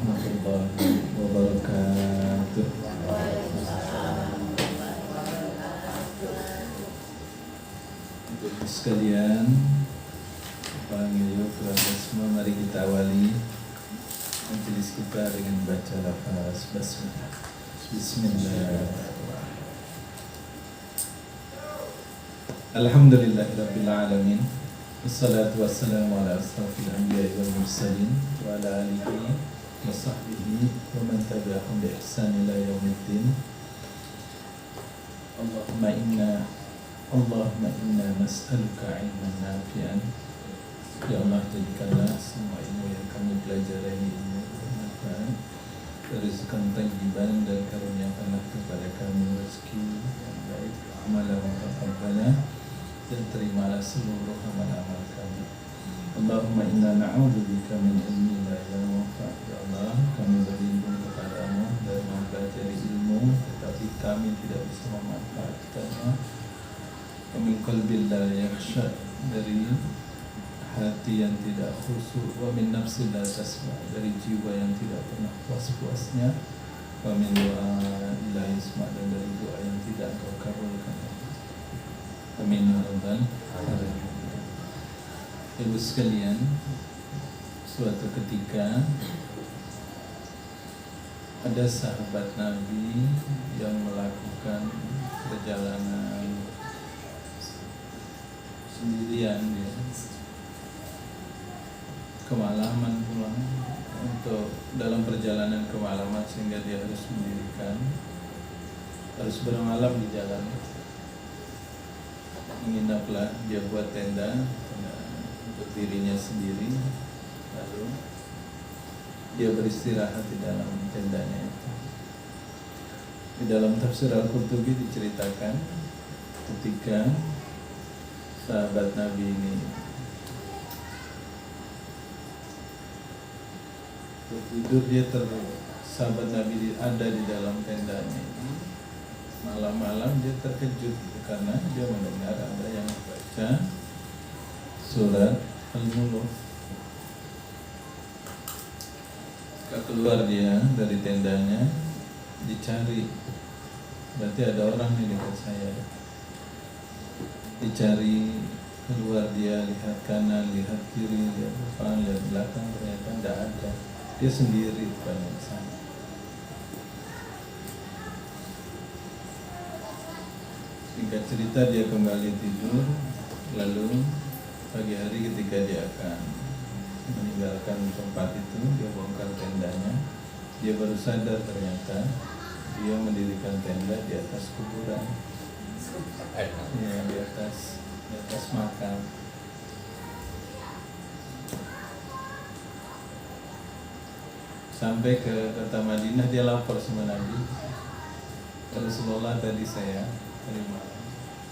warahmatullahi wabarakatuh. Untuk sekalian, panggil keluarga semua, mari kita awali majelis kita dengan baca lafaz basmalah. Bismillahirrahmanirrahim. Alhamdulillahirabbil alamin. Wassalatu wassalamu ala asrofil anbiya'i wal mursalin wa ala alihi wa sahbihi wa man tabi'ahum bi ihsan ila yaumiddin. Allahumma inna nas'aluka ilman nafi'an. Ya Allah, jadikanlah semua ilmu yang kami pelajari ini ilmu bermanfaat, rezeki tayyiban, dan karuniakanlah kepada kami rezeki yang baik, amalan mutaqabbalah, dan terimalah seluruh amal-amal kami. Allahumma inna na'udzubika min ilmin la yanfa'. Ya Allah, kami berlindung kepadamu dari mempelajari ilmu tetapi kami tidak bisa memanfaatkannya. Wa min qalbin la yakhsha, dari hati yang tidak khusyuk. Wa min nafsin la tasma', dari jiwa yang tidak pernah puas-puasnya. Wa min du'a la yasma', dan dari doa yang tidak kau kabulkan. Amin ya rabbal alamin. Ibu sekalian, suatu ketika ada sahabat Nabi yang melakukan perjalanan sendirian, ya, kemalaman pulang. Untuk dalam perjalanan kemalaman sehingga dia harus bermalam di jalan. Menginaplah, dia buat tenda untuk dirinya sendiri, lalu dia beristirahat di dalam tendanya itu. Di dalam tafsir Al-Qurtubi diceritakan ketika sahabat Nabi ini tertidur, sahabat Nabi ada di dalam tendanya ini. Malam-malam dia terkejut karena dia mendengar ada yang membaca surat Al-Mulk. Keluar dia dari tendanya, dicari, berarti ada orang di dekat saya. Dicari, keluar dia, lihat kanan, lihat kiri, lihat depan, lihat belakang, ternyata tidak ada. Dia sendiri rupanya di sana. Singkat cerita, dia kembali tidur. Lalu pagi hari ketika dia akan meninggalkan tempat itu, dia bongkar tendanya. Dia baru sadar ternyata dia mendirikan tenda di atas kuburan, ya, di atas makam. Sampai ke kota Madinah, dia lapor sama Nabi, Rasulullah tadi saya terima.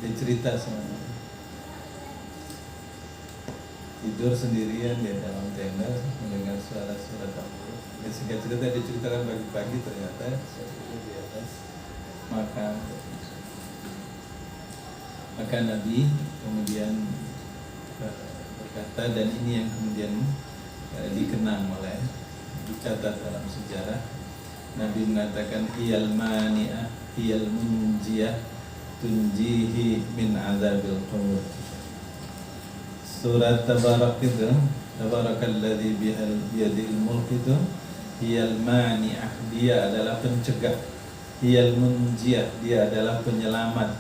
Dia cerita sama Nabi, tidur sendirian di dalam tenda, mendengar suara-suara Al-Mulk. Dia singkat cerita, dia ceritakan pagi-pagi ternyata saya di atas makam. Maka Nabi kemudian berkata, dan ini yang kemudian dikenang dicatat dalam sejarah. Nabi mengatakan, hiyal mani'ah hiyal munjiyah tunjihi min azabil qabr. Surat Tabarak itu, Tabarakalladzi biyadil mulk itu, hiyal mani'ah, dia adalah pencegah. Hiyal munjiyah, dia adalah penyelamat.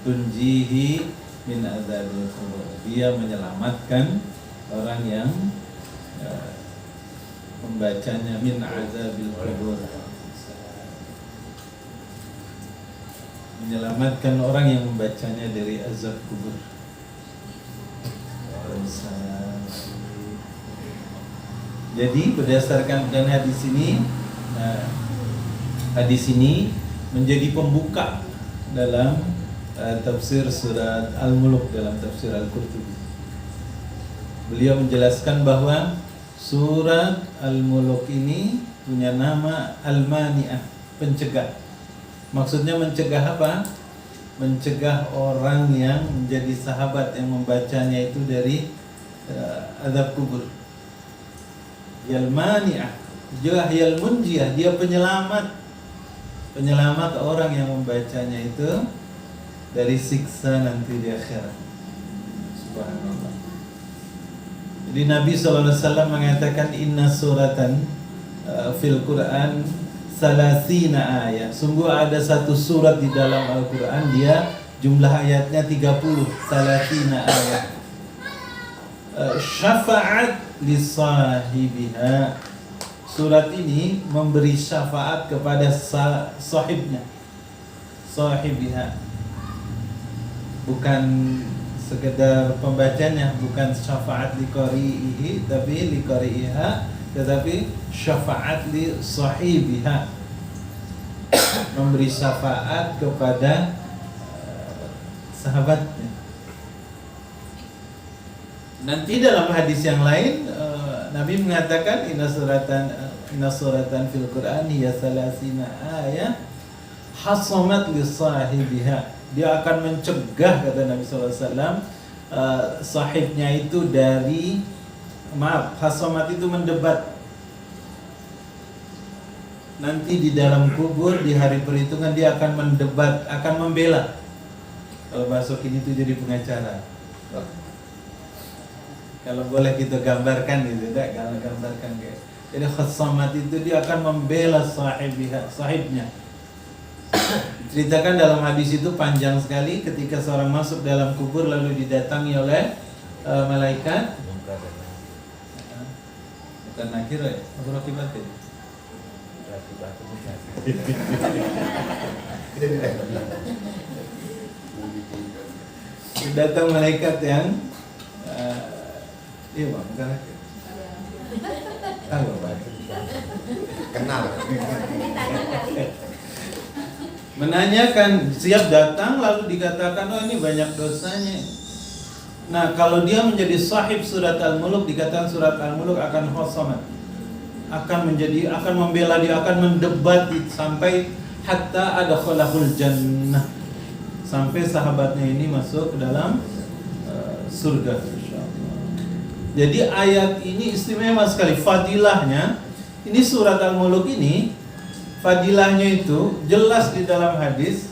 Tunjihi min azabil qabr, dia menyelamatkan orang yang membacanya min azabil qabr, menyelamatkan orang yang membacanya dari azab kubur. Jadi berdasarkan dan hadis ini menjadi pembuka dalam tafsir surat Al-Mulk dalam tafsir Al-Qurtubi. Beliau menjelaskan bahwa surat Al-Mulk ini punya nama Al-Mani'ah, pencegah. Maksudnya mencegah apa? Mencegah orang yang menjadi sahabat yang membacanya itu dari azab kubur. Al-Mani'ah, Yahiyal munjiyah, dia penyelamat orang yang membacanya itu dari siksa nanti di akhirat. Subhanallah. Jadi Nabi SAW mengatakan inna suratan fil Quran salasina ayat. Sungguh ada satu surat di dalam Al-Quran, dia jumlah ayatnya 30, salasina ayat. Syafa'at li sahibiha. Surat ini memberi syafaat kepada sahibnya, sahibiha. Bukan sekedar pembacanya, bukan syafaat li qari'ihi, tapi li qari'iha, tetapi syafaat li sahibiha, memberi syafaat kepada sahabatnya. Nanti dalam hadis yang lain Nabi mengatakan inna suratan fil Quran hiya salasina ayat hasamat li sahibiha. Dia akan mencegah, kata Nabi SAW, sahibnya itu dari, hasamat itu mendebat. Nanti di dalam kubur, di hari perhitungan, dia akan mendebat, akan membela. Kalau bahasa kini itu jadi pengacara. Kalau boleh kita gambarkan gitu, tidak? Kalau gambarkan guys. Jadi khasamat itu dia akan membela sahibnya. Ceritakan dalam hadis itu panjang sekali, ketika seorang masuk dalam kubur lalu didatangi oleh malaikat. Bukan nakir ya? Apa rakibat ya? Datang malaikat yang iya bang, bukan nakir. Tahu bang? Kenal. Menanyakan, siap datang lalu dikatakan oh ini banyak dosanya. Nah kalau dia menjadi sahib surat Al-Muluk, dikatakan surat Al-Muluk akan khosamat, akan membela dia, akan mendebat sampai hatta adkhalahul jannah, sampai sahabatnya ini masuk ke dalam surga. Jadi ayat ini istimewa sekali, fadilahnya. Ini surat Al-Muluk ini fadilahnya itu jelas di dalam hadis,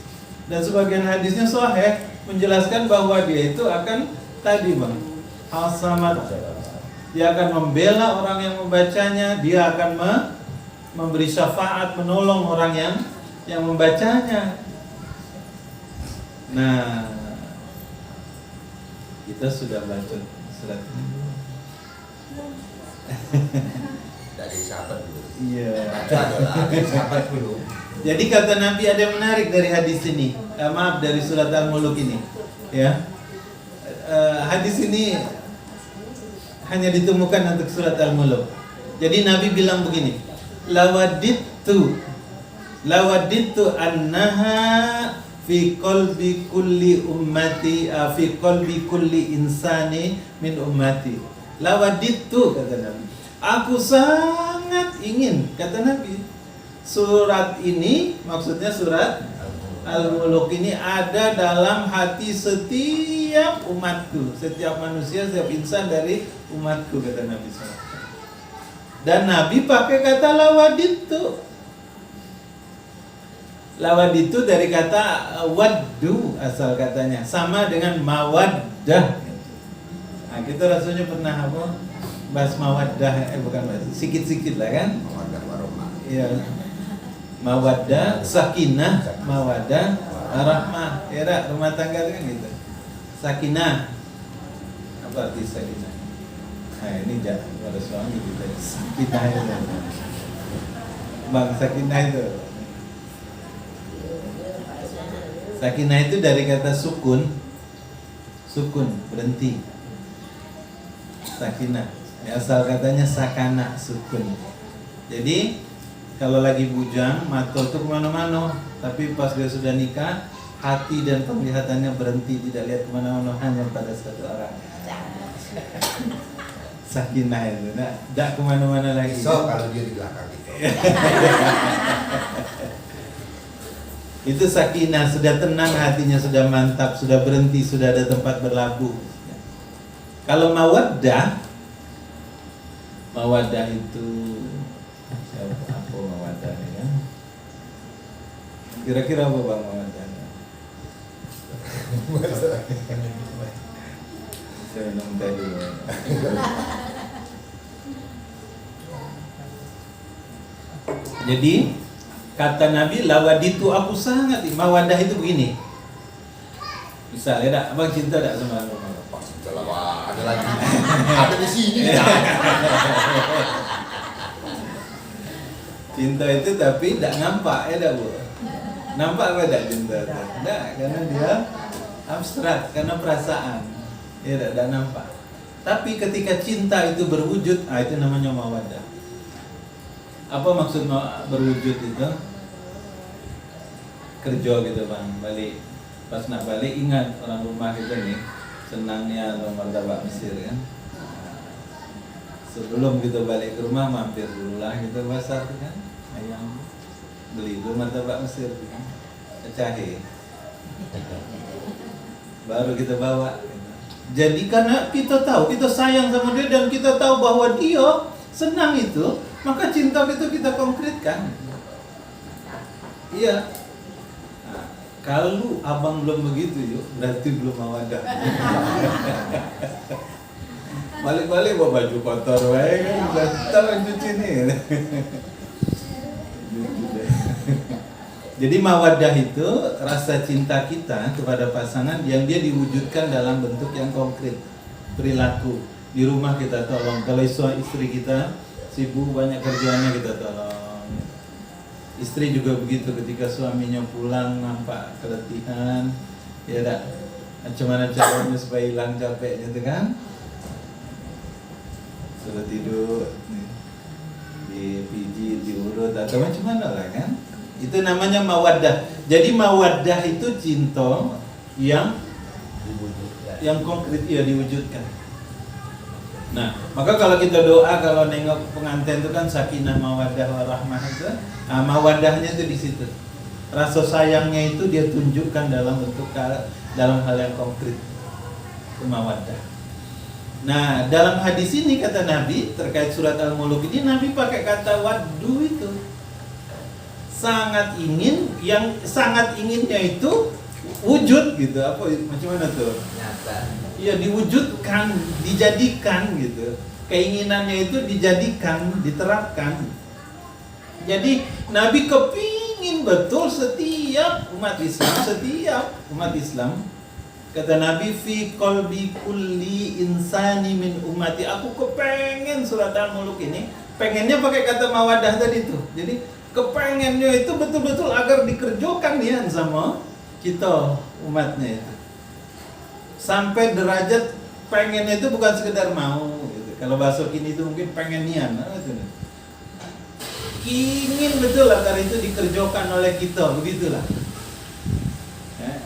dan sebagian hadisnya sahih menjelaskan bahwa dia itu akan tadi bang, hasamat, dia akan membela orang yang membacanya, dia akan memberi syafaat, menolong orang yang membacanya. Nah, kita sudah baca surat ini. Dari sahabat dulu. Iya. Dari sahabat dulu. Jadi kata Nabi ada yang menarik dari hadis ini, dari surat Al-Muluk ini, ya. Hadis ini hanya ditemukan untuk surat Al-Muluk. Jadi Nabi bilang begini, lawadittu annaha fi qalbi kulli ummati, fi qalbi kulli insani min ummati. Lawadittu, kata Nabi, aku sangat ingin, kata Nabi, surat ini, maksudnya surat Al-Muluk ini ada dalam hati setiap umatku, setiap manusia, setiap insan dari umatku, kata Nabi SAW. Dan Nabi pakai kata lawadittu. Lawadittu dari kata waddu asal katanya, sama dengan mawaddah. Nah, kita rasanya pernah apa? Bahas mawaddah, bukan bahas, sikit-sikit lah kan? Mawaddah warahmah. Iya. Mawaddah, sakinah, mawaddah, rahmah. Ya, rumah tangga kan gitu. Sakinah. Apa arti sakinah? Nah, ini jangan pada suami kita. Sakinah itu. Bang, sakinah itu. Sakinah itu dari kata sukun. Sukun, berhenti. Sakinah, asal katanya sakana, sukun. Jadi kalau lagi bujang, mata itu kemana-mana, tapi pas dia sudah nikah, hati dan penglihatannya berhenti, tidak lihat kemana-mana, hanya pada satu orang. Sakinah itu, tidak kemana-mana lagi. So kalau dia di belakang itu. Itu sakinah, sudah tenang hatinya, sudah mantap, sudah berhenti, sudah ada tempat berlabuh. Kalau mawaddah itu Kira-kira apa Bang Mawaddah? Saya minum teh dulu. Jadi kata Nabi, lawaditu aku sangat. Mawaddah itu begini. Misalnya dak, abang cinta dak sama abang? Wah, ada lagi. Ada di sini. Cinta itu tapi tidak nampak ya dak Bu? Nampak apa dak cinta? Tidak, karena dia abstrak, karena perasaan. Ya tidak nampak. Tapi ketika cinta itu berwujud, itu namanya mawaddah. Apa maksud berwujud itu? Kerja gitu Bang, balik. Pas nak balik ingat orang rumah kita nih, senangnya martabak Mesir kan. Sebelum kita balik ke rumah mampir dulu lah kita pasar kan, ayam beli dulu martabak Mesir kan, cahe. Baru kita bawa. Jadi karena kita tahu, kita sayang sama dia dan kita tahu bahwa dia senang itu, maka cinta itu kita konkretkan. Iya. Nah, kalau abang belum begitu yuk, berarti belum mawaddah. Balik-balik bawa baju kotor wae kan, udah tahu yang cuci nih. Jadi mawaddah itu rasa cinta kita kepada pasangan yang dia diwujudkan dalam bentuk yang konkret, perilaku. Di rumah kita tolong, kalau istri kita sibuk banyak kerjaannya kita tolong. Istri juga begitu, ketika suaminya pulang nampak keletihan, ya dak, macam caranya supaya hilang capeknya itu kan? Sudah tidur, dipijit, diurut atau macam mana lah kan? Itu namanya mawaddah. Jadi mawaddah itu cinta yang konkret, ya diwujudkan. Nah, maka kalau kita doa, kalau nengok pengantin itu kan sakinah mawaddah warahmah itu, mawaddahnya itu di situ. Rasa sayangnya itu dia tunjukkan dalam bentuk dalam hal yang konkret. Itu mawaddah. Nah, dalam hadis ini kata Nabi terkait surat Al-Muluk ini, Nabi pakai kata waddu itu. Sangat ingin, yang sangat inginnya itu wujud gitu. Apa macam mana tuh? Nyata. Iya, diwujudkan, dijadikan gitu. Keinginannya itu dijadikan, diterapkan. Jadi Nabi kepingin betul setiap umat Islam, kata Nabi, fi qalbi kulli insani min ummati. Aku kepengen surat Al-Muluk ini, pengennya pakai kata mawaddah tadi tuh. Jadi kepengennya itu betul-betul agar dikerjakan ya sama kita umatnya itu. Sampai derajat pengennya itu bukan sekedar mau gitu. Kalau bahasa kini itu mungkin pengenian gitu. Ingin betul agar itu dikerjakan oleh kita, begitulah.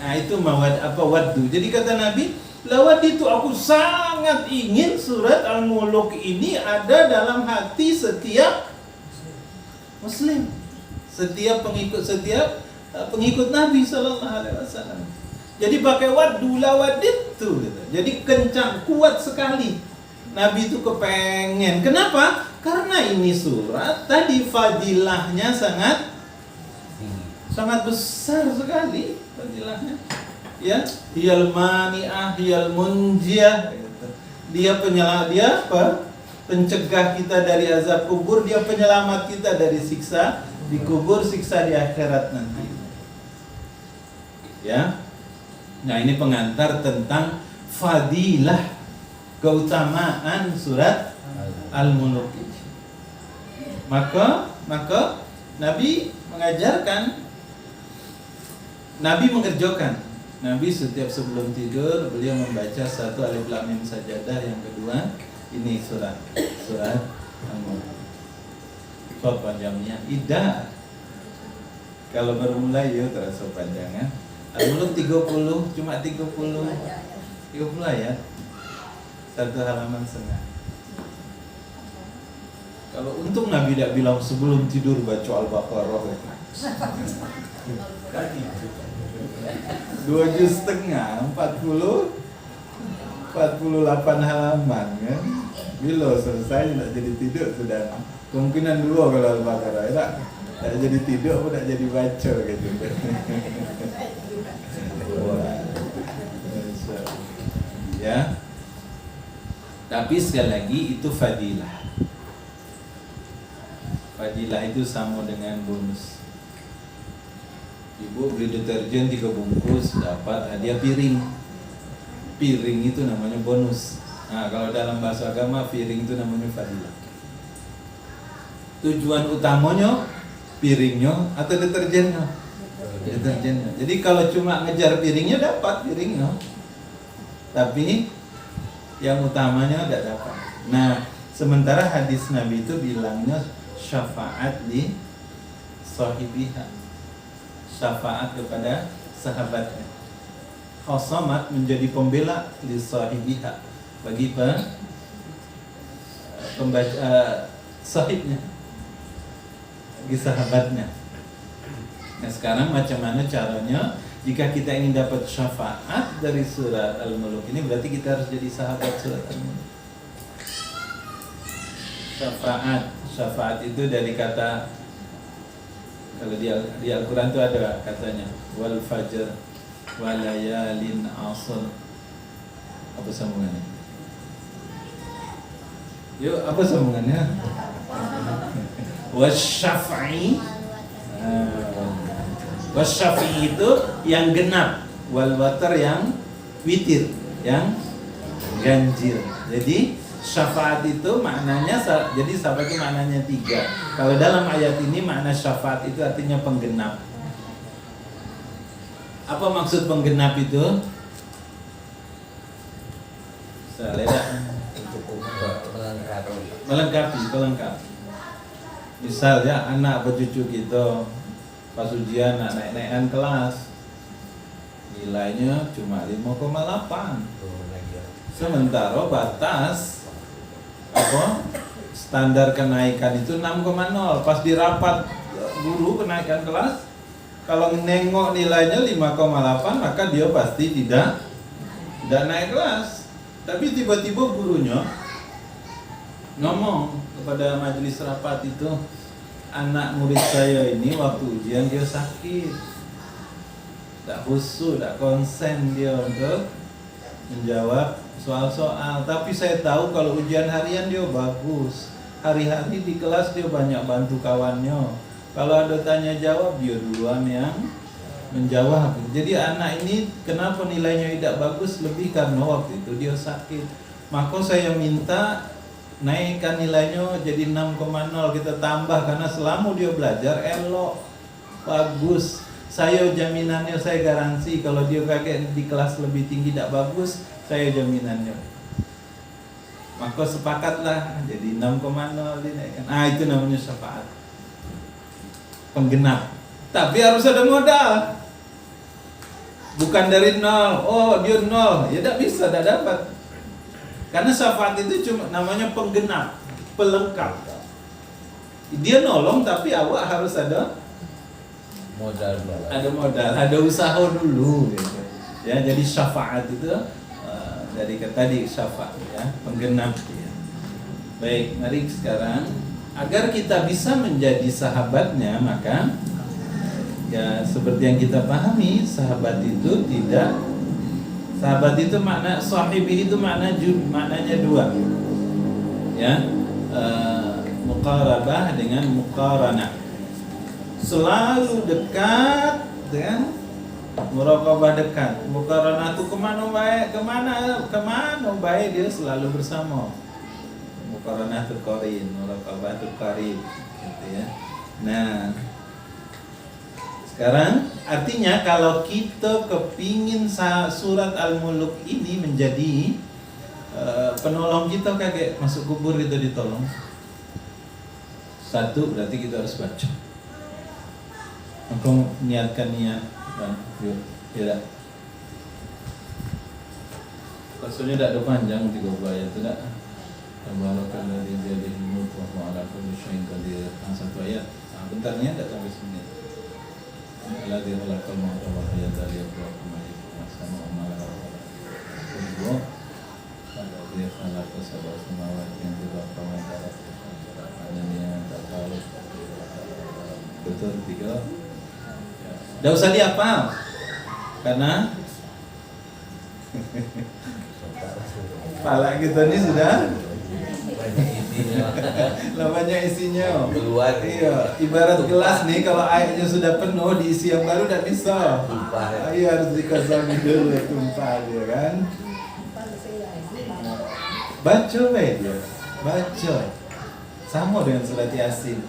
Nah, itu waddu. Jadi kata Nabi, lawad itu aku sangat ingin surat Al-Muluk ini ada dalam hati setiap Muslim, setiap pengikut Nabi Sallallahu Alaihi Wasallam. Jadi pakai waddu, lawad itu, gitu. Jadi kencang, kuat sekali. Nabi itu kepengen. Kenapa? Karena ini surat tadi fadilahnya sangat besar sekali fadilahnya. Ya, hiyal mani'ah, hiyal munjiah. Dia pencegah kita dari azab kubur, dia penyelamat kita dari siksa di kubur, siksa di akhirat nanti. Ya. Nah, ini pengantar tentang fadilah, keutamaan surat Al-Muluk. Maka Nabi mengajarkan, Nabi mengerjakan. Nabi setiap sebelum tidur beliau membaca satu alif lam mim sajadah, yang kedua ini surat Al-Muluk. Soal panjangnya Ida. Kalau baru mulai ya terasa panjang ya. Al-Muluk 30, cuma 30 ayat. Satu halaman setengah. Kalau untung Nabi tidak bilang sebelum tidur baca Al-Baqarah. 2 juz setengah, 48 halaman kan. Bila selesai tidak jadi tidur sudah. Kemungkinan 2 kalau Al-Baqarah ya tak? Tak jadi tidur apa tak jadi baca gitu. Ya. Tapi sekali lagi itu fadilah. Fadilah itu sama dengan bonus. Ibu beli deterjen 3 bungkus dapat hadiah piring. Piring itu namanya bonus. Nah, kalau dalam bahasa agama piring itu namanya fadilah. Tujuan utamanya piringnya atau deterjennya? Deterjennya. Jadi kalau cuma ngejar piringnya dapat piringnya. Tapi yang utamanya tidak dapat. Nah, sementara hadis Nabi itu bilangnya syafaat di sahibiha, syafaat kepada sahabatnya. Khosamat menjadi pembela di sahibiha bagi pembaca sahibnya, bagi sahabatnya. Nah, sekarang macam mana caranya? Jika kita ingin dapat syafaat dari surat Al-Mulk ini, berarti kita harus jadi sahabat surat Al-Mulk. Syafaat itu dari kata, kalau di Al-Quran itu ada katanya wal fajr walayalin asr. Apa sambungannya? Yuk, apa sambungannya? Wasyafa'i. Wasyafi'i itu yang genap, wal watar yang witir, yang ganjil. Jadi syafaat itu maknanya, jadi syafaat itu maknanya 3. Kalau dalam ayat ini makna syafaat itu artinya penggenap. Apa maksud penggenap itu? Melengkapi. Misal ya anak atau cucu kita pas ujian naik-naikan kelas, nilainya cuma 5,8. Sementara batas standar kenaikan itu 6,0. Pas di rapat guru kenaikan kelas, kalau nengok nilainya 5,8 maka dia pasti tidak naik kelas. Tapi tiba-tiba gurunya ngomong kepada majelis rapat itu, anak murid saya ini waktu ujian dia sakit, tak khusyuk, tak konsen dia untuk menjawab soal-soal. Tapi saya tahu kalau ujian harian dia bagus, hari-hari di kelas dia banyak bantu kawannya. Kalau ada tanya jawab dia duluan yang menjawab. Jadi anak ini kenapa nilainya tidak bagus, lebih karena waktu itu dia sakit. Maka saya minta naikkan nilainya jadi 6,0, kita tambah karena selama dia belajar elok, bagus. Saya jaminannya, saya garansi kalau dia kakek di kelas lebih tinggi tidak bagus, saya jaminannya. Maka sepakatlah jadi 6,0 dinaikkan. Itu namanya syafaat, penggenap. Tapi harus ada modal. Bukan dari 0, oh dia 0, ya tidak bisa, tidak dapat. Karena syafaat itu cuma namanya penggenap, pelengkap. Dia nolong tapi awak harus ada modal, ada usaha dulu gitu. Ya, jadi syafaat itu dari kata tadi syafaat ya, penggenap ya. Baik, mari sekarang agar kita bisa menjadi sahabatnya, maka ya seperti yang kita pahami, sahabat itu tidak, sahabat itu makna sahibi itu maknanya 2 ya, muqarabah dengan muqaranah, selalu dekat dengan muraqabah dekat. Muqaranah itu kemana baik dia selalu bersama. Muqaranah itu qarin, muraqabah itu qarib gitu ya. Nah, sekarang artinya kalau kita kepingin surat Al-Mulk ini menjadi penolong kita, kayak masuk kubur kita ditolong. 1 berarti kita harus baca. Maka niatkan niat dan yuk, tidak. Maksudnya tidak ada panjang 3 ayat tidak. Tabarakalladzi biyadihi mulku wa huwa ala kulli syai'in qadir. 1 ayat. Bentarnya tidak sampai semenit. Alladzi khalaqal mauta wal hayata liyabluwakum ayyukum ahsanu amala. Kedua, alladzi khalaqa sab'a samawati wa sab'a ardi. Ananya takaluk tutur 3. Nggak usah dihafal. Karena kepala kita ini sudah banyak isinya. Keluar. Iya, ibarat gelas nih, kalau airnya sudah penuh diisi yang baru tidak bisa. Iya, harus dikosongi dulu tumpah dia kan. Baca dia, baca. Sama dengan surat Yasin.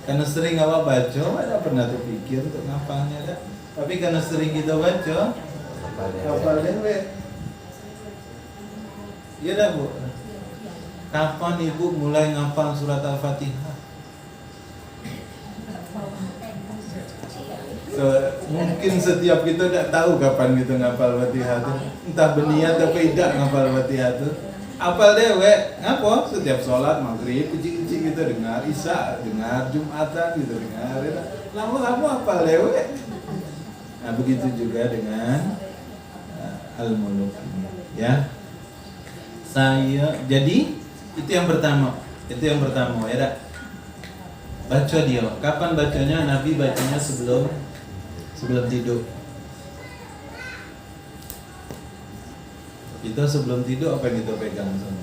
Karena sering awak baca, ada pernah terpikir untuk ngapalnya dah. Tapi karena sering kita baca, hafal dewe. Iya dah Bu. Kapan Ibu mulai ngapal surat Al-Fatihah? Mungkin setiap kita tidak tahu kapan kita ngapal Fatihah itu. Entah berniat atau tidak ngapal Fatihah itu. Apal dewe, ngapa? Setiap sholat maghrib, kecil-kecil kita dengar, isya dengar, jumatan kita dengar. Lama-lama apal dewe. Nah begitu juga dengan Al-Muluk ini, ya. Jadi itu yang pertama, ya dak. Baca dia. Kapan bacanya? Nabi bacanya sebelum tidur. Kita sebelum tidur apa yang kita pegang sama?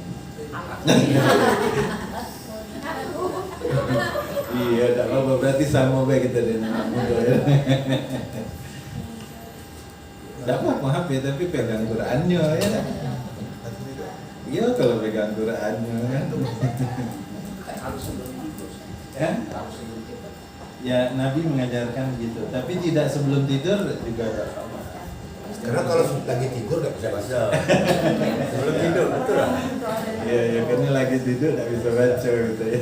Iya, tak apa, berarti sama baik kita dengan anak muda ya. Tak apa HP tapi pegang Qurannya ya. Iya kalau pegang Qurannya kan. Ya? Ya Nabi mengajarkan begitu, tapi tidak sebelum tidur juga tak apa. Karena kalau lagi tidur nggak bisa baca. Sebelum tidur, betul lah. Iya, ya karena lagi tidur nggak bisa baca gitu ya.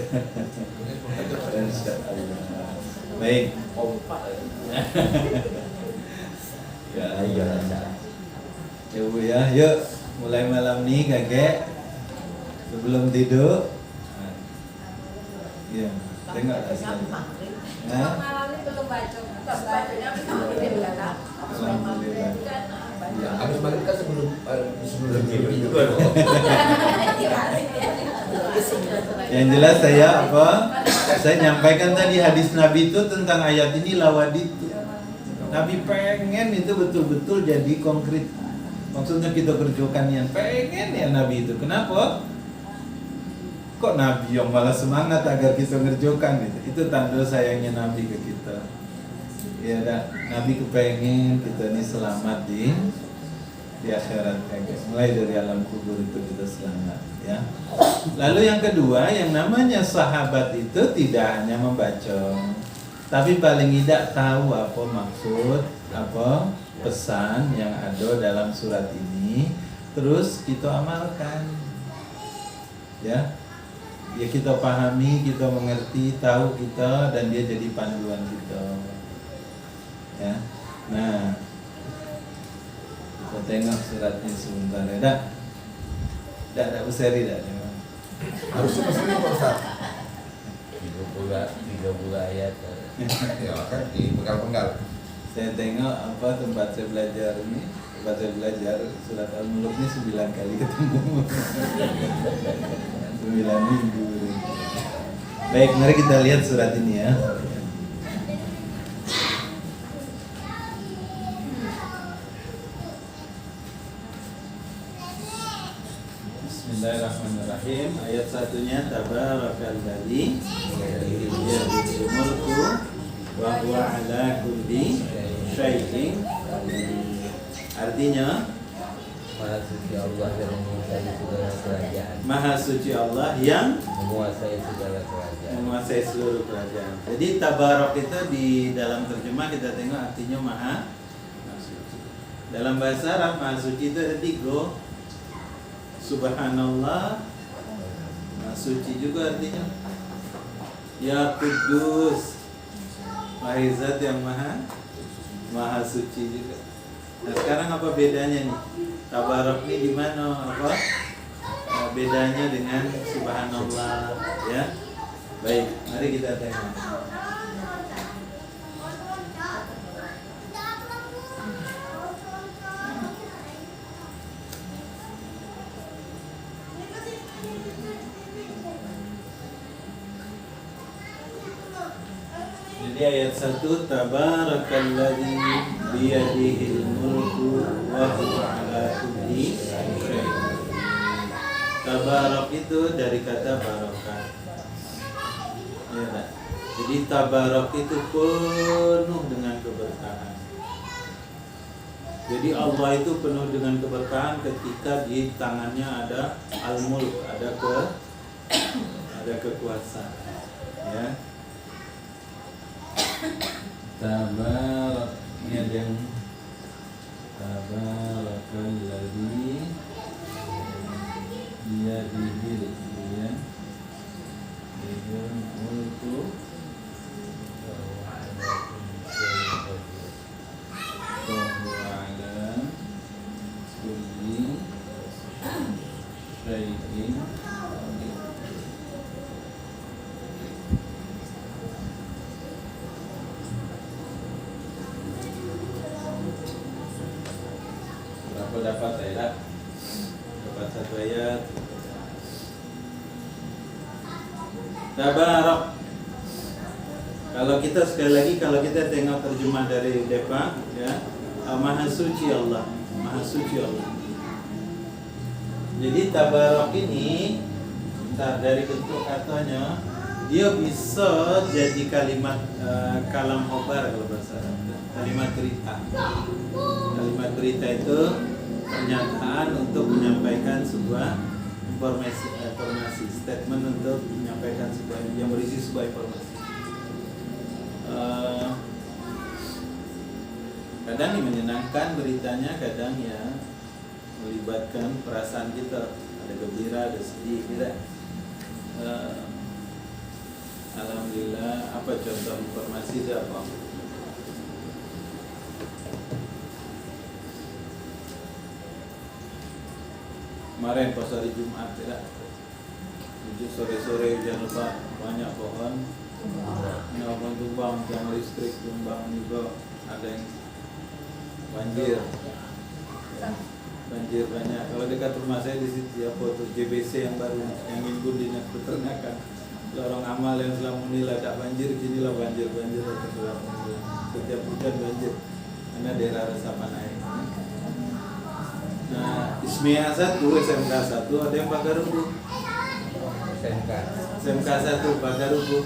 Insyaallah. Baik. Ya, ya Bu ya, yuk mulai malam nih kakek sebelum tidur. Iya, tengok sekali. Nah, malam ini belum baca, bacanya alhamdulillah. Ya, habis maghrib kan sebelum tidur juga. Yang jelas saya nyampaikan tadi hadis Nabi itu tentang ayat ini lawaditu. Nabi pengen itu betul-betul jadi konkret. Maksudnya kita kerjakan yang pengen ya Nabi itu. Kenapa? Kok Nabi yang malah semangat agar kita ngerjakan gitu. Itu tanda sayangnya Nabi ke kita. Ya dah, Nabi kepengen kita ini selamat di akhirat kakek. Mulai dari alam kubur itu kita selamat ya. Lalu yang kedua, yang namanya sahabat itu tidak hanya membaca, tapi paling tidak tahu apa maksud, apa pesan yang ada dalam surat ini, terus kita amalkan. Ya. Ya kita pahami, kita mengerti, tahu kita, dan dia jadi panduan kita. Ya. Nah, kita tengok suratnya sebentar ya. Dak berseri dak. Harusnya maksudnya Pak Ustaz. 30 ayat. Ya kan di penggal-penggal. Saya tengok apa tempat saya belajar ini, tempat saya belajar surat Al-Muluk ini 9 kali ketemu. 9 minggu. Baik, mari kita lihat surat ini ya. Bismillahirrahmanirrahim. Ayat satunya Tabarakalladzi biyadihil mulku wa huwa ala kulli syai'in qadir. Artinya Maha suci Allah yang menguasai segala kerajaan. Maha suci Allah yang Menguasai segala kerajaan. menguasai seluruh kerajaan. Jadi tabarak itu di dalam terjemah kita tengok artinya maha suci. Dalam bahasa Arab maha suci itu ada 3. Subhanallah, maha suci juga artinya. Ya Kudus, wahai zat yang maha suci juga. Nah sekarang apa bedanya nih? Tabarak ini gimana? Apa bedanya dengan Subhanallah? Ya, baik. Mari kita tengok. Jadi ayat 1, tabarakalladzi biyadihil mulku wa huwa ala kulli syai'in. Tabarak itu dari kata barokah. Ya, tak? Jadi tabarak itu penuh dengan keberkahan. Jadi Allah itu penuh dengan keberkahan ketika di tangannya ada al-mulk, ada kekuasaan. Ya. Tabarak, ini ada yang tabarakalladzi biyadihil mulku wa huwa ala kulli syai'in. Berapa dapat ayat? Dapat satu ayat. Tabarak. Kalau kita sekali lagi kalau kita tengok terjemah dari Depa, ya, Maha Suci Allah, Maha Suci Allah. Jadi tabarak ini dari bentuk katanya dia bisa jadi kalimat kalam khobar kalau bahasa Arab. Kalimat berita. Kalimat berita itu pernyataan untuk menyampaikan sebuah informasi, statement untuk menyampaikan sebuah yang berisi sebuah informasi. Kadang yang menyenangkan beritanya, kadang ya melibatkan perasaan kita, ada gembira, ada sedih, tidak? Alhamdulillah, apa contoh informasi itu apa? Kemarin pas hari Jumat, tidak? Sore-sore hujan lebat, banyak pohon tumbang, tiang listrik tumbang juga, ada yang banjir banyak. Kalau dekat rumah saya di situ ya foto JBC yang baru yang Ibu Dinas Peternakan, lorong amal yang selama ini tak banjir, kinilah banjir setiap hujan banjir karena daerah resapan air. Nah, Ismia 1, SMK 1 ada yang pakai rubuh. SMK 1 pakai rubuh.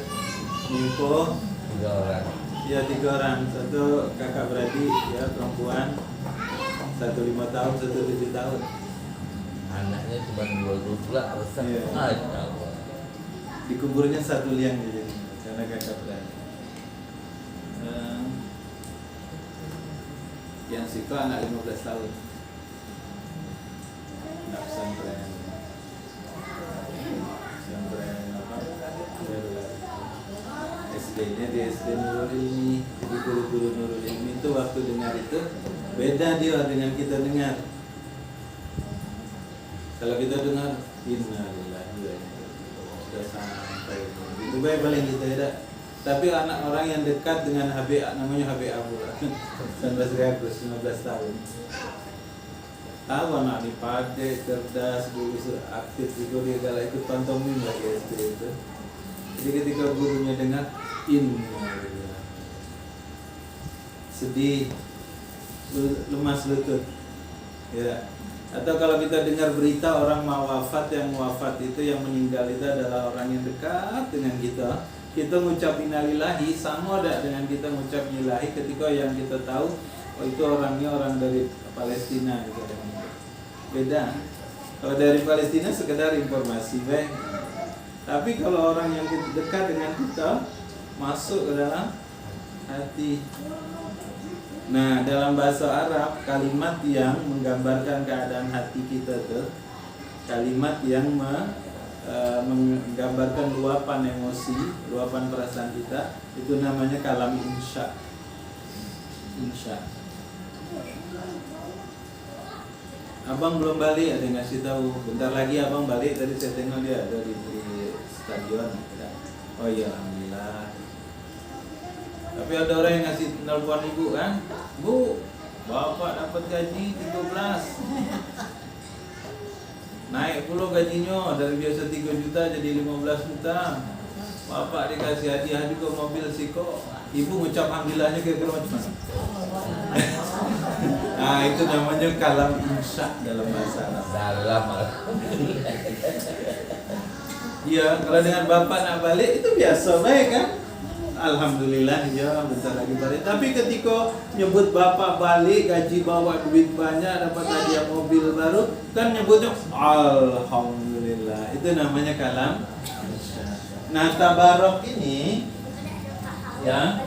Info 3 orang. Ya 3 orang, satu kakak beradik ya perempuan, 1 5 tahun, 1 7 tahun. Anaknya cuma 20 pula besar. Iya. Dikuburnya 1 liang jadi karena kakak beradik. Yang situ anak 15 tahun. Anak pesantren apa? SD-nya di SD Nurul Ilmi. Jadi guru-guru Nurul Ilmi itu waktu dengar itu beda dia dengan kita dengar. Kalau kita dengar innalillahi wa inna ilaihi raji'un, sudah sampai itu baik paling kita tidak. Tapi anak orang yang dekat dengan Habib, namanya Habib Abu 19 tahun. Tahu anak di Pade, cerdas, dulu aktif juga dia kalau ikut pantomim lagi SD itu. Jadi ketika gurunya dengar innalillahi, sedih, lemas lutut, ya. Atau kalau kita dengar berita orang mau wafat, yang wafat itu yang meninggal itu adalah orang yang dekat dengan kita. Kita ngucap innalillahi sama ada dengan kita ngucap ilahi ketika yang kita tahu oh itu orangnya orang dari Palestina gitu. Beda. Kalau dari Palestina sekedar informasi, baik. Tapi kalau orang yang dekat dengan kita masuk ke dalam hati. Nah, dalam bahasa Arab kalimat yang menggambarkan keadaan hati kita tuh kalimat yang menggambarkan luapan emosi, luapan perasaan kita, itu namanya kalam insya. Insya. Abang belum balik, ada yang ngasih tahu. Bentar lagi abang balik, tadi saya tengok dia ada di stadion. Oh iya, alhamdulillah. Tapi ada orang yang ngasih nelpon ibu kan, Bu, bapak dapat gaji 13, naik pula gajinya dari biasa 3 juta jadi 15 juta. Bapak dikasih hadiah juga mobil Siko. Ibu ngucap alhamdulillahnya kira-kira macam mana? Nah, itu namanya kalam insya dalam bahasa Arab. Dalam Iya, kalau dengan bapak nak balik itu biasa baik kan? Alhamdulillah ya bentar lagi balik. Tapi ketika nyebut bapak balik, gaji bawa duit banyak, dapat hadiah mobil baru, kan nyebutnya alhamdulillah. Itu namanya kalam. Nah, tabarok ini ya.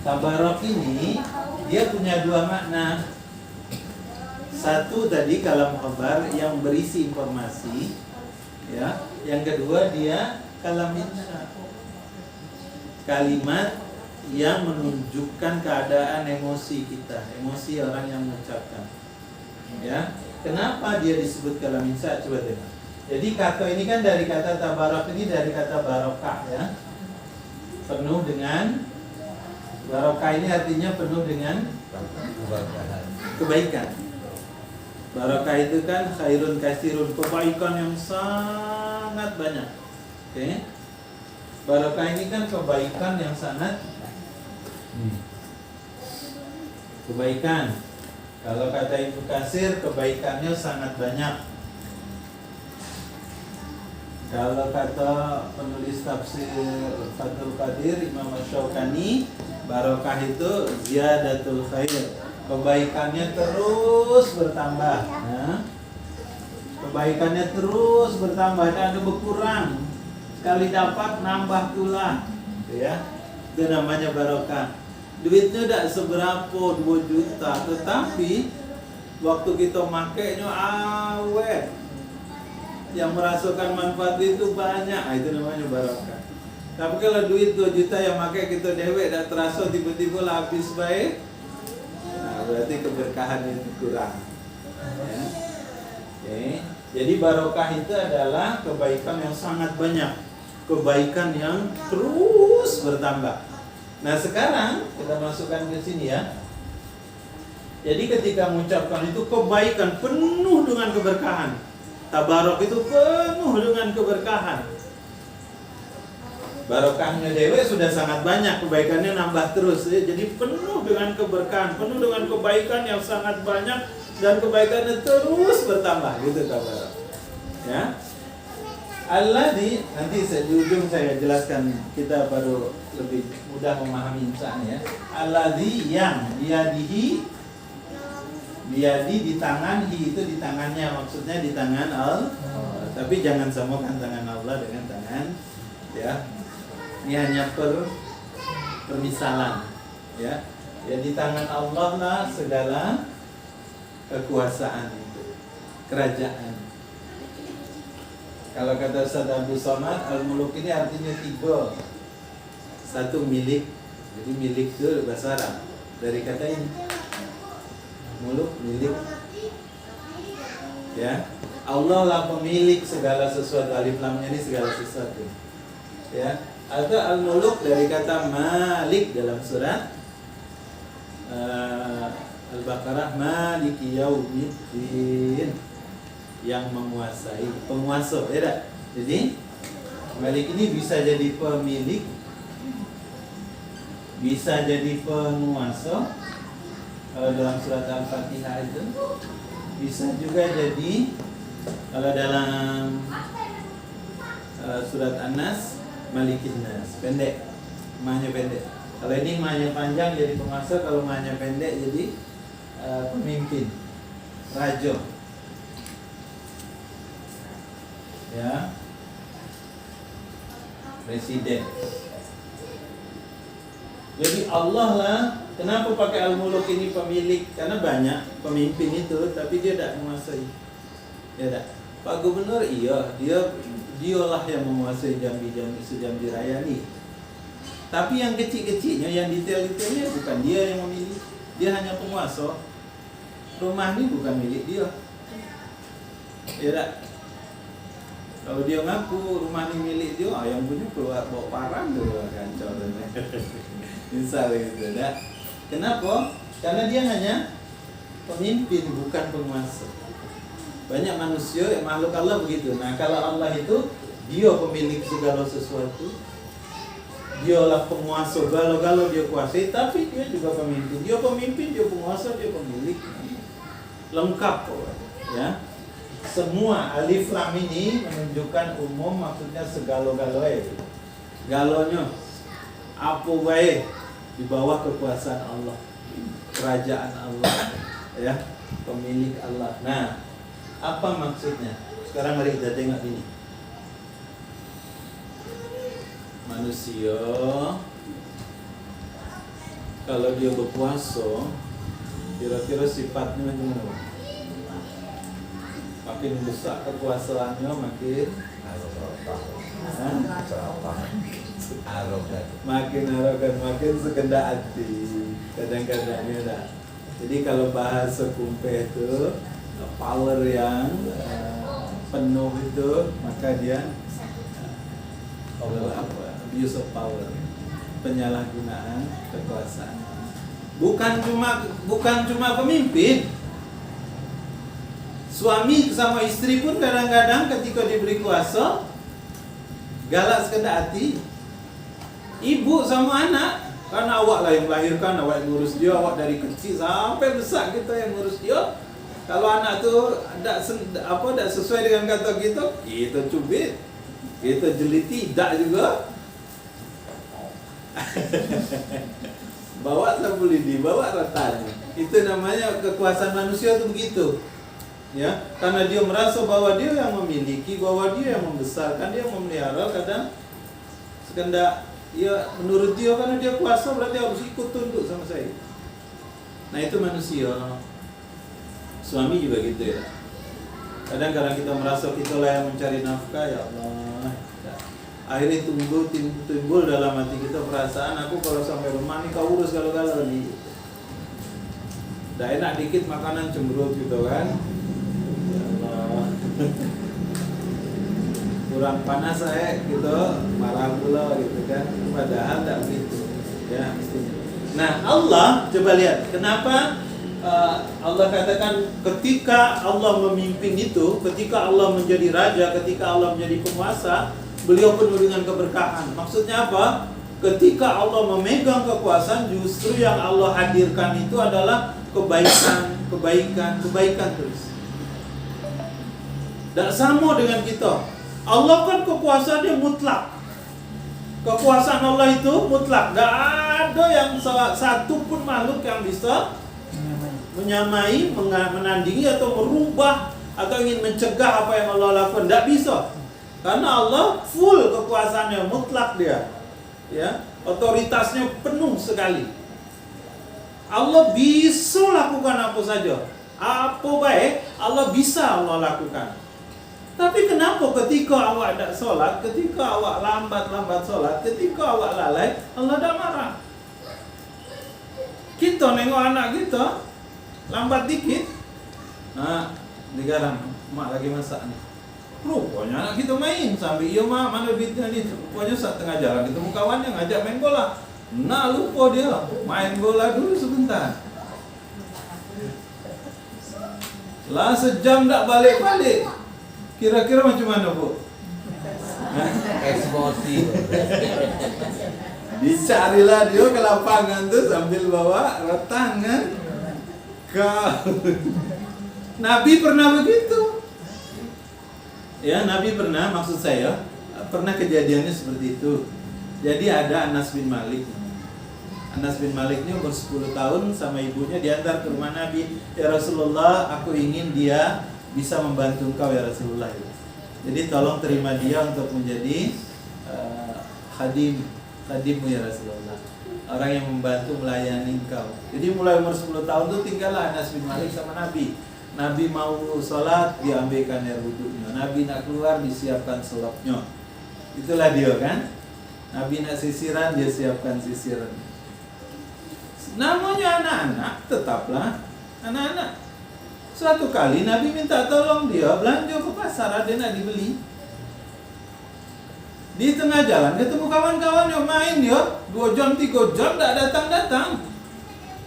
Tabarok ini dia punya dua makna. Satu tadi kalam khabar yang berisi informasi, ya. Yang kedua dia kalam insya. Kalimat yang menunjukkan keadaan emosi kita, emosi orang yang mengucapkan. Ya, kenapa dia disebut kalam insya? Coba tengok. Jadi kata ini kan dari kata tabarak ini dari kata barokah ya. Penuh dengan barokah ini artinya penuh dengan kebaikan. Barokah itu kan khairun kasirun, kebaikan yang sangat banyak. Oke. Barokah ini kan kebaikan yang sangat kebaikan. Kalau kata Ibnu Katsir kebaikannya sangat banyak. Kalau kata penulis tafsir Fathul Qadir Imam Asy-Syaukani, barokah itu ziyadatul khair. Kebaikannya terus bertambah. Ya. Kebaikannya terus bertambah, tidak ada berkurang. Sekali dapat nambah pula, ya. Itu namanya barokah. Duitnya tidak seberapa 2 juta, tetapi waktu kita makainya awet. Yang merasakan manfaat itu banyak, itu namanya barokah. Tapi kalau duit 2 juta yang makai kita dewek dan terasa tiba-tiba habis baik, nah, berarti keberkahan itu kurang. Ya. Oke. Jadi barokah itu adalah kebaikan yang sangat banyak. Kebaikan yang terus bertambah. Nah sekarang kita masukkan ke sini ya. Jadi ketika mengucapkan itu kebaikan penuh dengan keberkahan. Tabarok itu penuh dengan keberkahan. Barokahnya dewe sudah sangat banyak, kebaikannya nambah terus. Jadi penuh dengan keberkahan, penuh dengan kebaikan yang sangat banyak dan kebaikannya terus bertambah. Gitu tabarok. Ya. Alladzi, nanti di ujung saya jelaskan, kita baru lebih mudah memahami insya ya. Alladzi yang biyadihi, biyadi di tangan, hi itu di tangannya, maksudnya di tangan Allah. Tapi jangan samakan tangan Allah dengan tangan ya. Ini hanya permisalan ya. Ya di tangan Allah lah segala kekuasaan itu, kerajaan. Kalau kata Ustaz Abdul Somad, al-muluk ini artinya 3. Satu milik. Jadi milik itu bahasa Arab. Dari kata ini. Muluk, milik. Ya. Allah lah pemilik segala sesuatu. Alif lamnya ini segala sesuatu. Ya. Atau al-muluk dari kata malik dalam surat Al-Baqarah, maliki yaumiddin, yang menguasai, penguasa, ya tak? Jadi Malik ini bisa jadi pemilik, bisa jadi penguasa. Kalau dalam surat Al-Fatihah itu bisa juga jadi, kalau dalam surat An-Nas, Malikin Nas, pendek, mahnya pendek. Kalau ini mahnya panjang jadi penguasa, kalau mahnya pendek jadi pemimpin, raja. Ya, presiden. Jadi Allah lah, kenapa pakai al-muluk ini pemilik? Karena banyak pemimpin itu, tapi dia tidak menguasai. Ya tak? Pak Gubernur iya, dialah yang menguasai Jambi Sejambi Raya nih. Tapi yang kecil-kecilnya, yang detail-detailnya bukan dia yang memilih. Dia hanya penguasa. Rumah ini bukan milik dia. Ya tak? Kalau dia ngaku rumah ini milik dia, yang punya keluar bawa parang tuh kacau. Misal gitu, dah. Kenapa? Karena dia hanya pemimpin, bukan penguasa. Banyak manusia, makhluk Allah begitu. Nah, kalau Allah itu dia pemilik segala sesuatu. Dialah penguasa, galau-galau dia kuasai, tapi dia juga pemimpin. Dia pemimpin, dia penguasa, dia pemilik. Lengkap kok, ya. Semua alif lam ini menunjukkan umum, maksudnya segalo-galoi. Galonya apa baik di bawah kekuasaan Allah, kerajaan Allah, ya, pemilik Allah. Nah, apa maksudnya? Sekarang mari kita tengok ini. Manusia kalau dia berkuasa, kira-kira sifatnya macam mana? Makin besar kekuasaannya, makin makin arogan, makin sekendak hati. Kadang-kadangnya dah. Jadi kalau bahasa kumpe itu power yang penuh itu, maka dia abuse of power, penyalahgunaan kekuasaan. Bukan cuma pemimpin. Suami sama istri pun kadang-kadang ketika diberi kuasa galak sekedar hati. Ibu sama anak, karena awak lah yang melahirkan, awak yang ngurus dia, awak dari kecil sampai besar kita yang ngurus dia. Kalau anak tu tak sesuai dengan kata kita cubit, kita jeliti, tak juga. Bawa sapu lidi, bawa ratanya. Itu namanya kekuasaan manusia tu begitu. Ya, karena dia merasa bahwa dia yang memiliki, bahwa dia yang membesarkan, dia yang memelihara. Kadang sekendak ya menurut dia, karena dia kuasa berarti harus ikut tunduk sama saya. Nah, itu manusia. Suami juga gitu ya. Kadang-kadang kita merasa kita lah yang mencari nafkah, ya Allah. Akhirnya timbul dalam hati kita perasaan, aku kalau sampai rumah nih kau urus galau-galau nih. Dah enak dikit makanan cemberut gitu kan. Kurang panas saya gitu, marah pula gitu kan. Padahal tak begitu, ya mestinya. Nah, Allah coba lihat kenapa Allah katakan ketika Allah memimpin itu, ketika Allah menjadi raja, ketika Allah menjadi penguasa, beliau penuh dengan keberkahan. Maksudnya apa? Ketika Allah memegang kekuasaan, justru yang Allah hadirkan itu adalah kebaikan terus. Dan sama dengan kita. Allah kan kekuasaannya mutlak. Kekuasaan Allah itu mutlak. Tak ada yang satu pun makhluk yang bisa menyamai, menandingi atau merubah atau ingin mencegah apa yang Allah lakukan. Tak bisa. Karena Allah full kekuasaannya, mutlak dia. Ya, otoritasnya penuh sekali. Allah bisa lakukan apa saja. Apa baik Allah bisa Allah lakukan. Tapi kenapa ketika awak tak solat, ketika awak lambat solat, ketika awak lalai, Allah tak marah? Kita nengok anak kita lambat dikit, nah digarang, mak lagi masak nih. Rupanya anak kita main sambil iya mak mana duitnya ni. Rupanya saat tengah jalan ketemu kawannya ngajak main bola. Nah lupa dia main bola dulu sebentar. Lah sejam tak balik-balik. Kira-kira macam mana bu? Eksmosi. Dicarilah dia ke lapangan tu sambil bawa rotan kan. Nabi pernah begitu. Ya, Nabi pernah, maksud saya pernah kejadiannya seperti itu. Jadi ada Anas bin Malik. Anas bin Malik ini umur 10 tahun sama ibunya diantar ke rumah Nabi. Ya Rasulullah, aku ingin dia bisa membantu engkau ya Rasulullah. Jadi tolong terima dia untuk menjadi khadimmu ya Rasulullah. Orang yang membantu melayani engkau. Jadi mulai umur 10 tahun itu tinggallah Anas bin Malik sama Nabi. Nabi mau sholat, diambilkan air wudhunya. Nabi nak keluar, disiapkan selopnya. Itulah dia kan. Nabi nak sisiran, dia siapkan sisiran. Namanya anak-anak, tetaplah anak-anak. Suatu kali Nabi minta tolong dia belanja ke pasar, ada nak dibeli. Di tengah jalan ketemu kawan-kawan yang main dia 2 jam 3 jam tak datang-datang.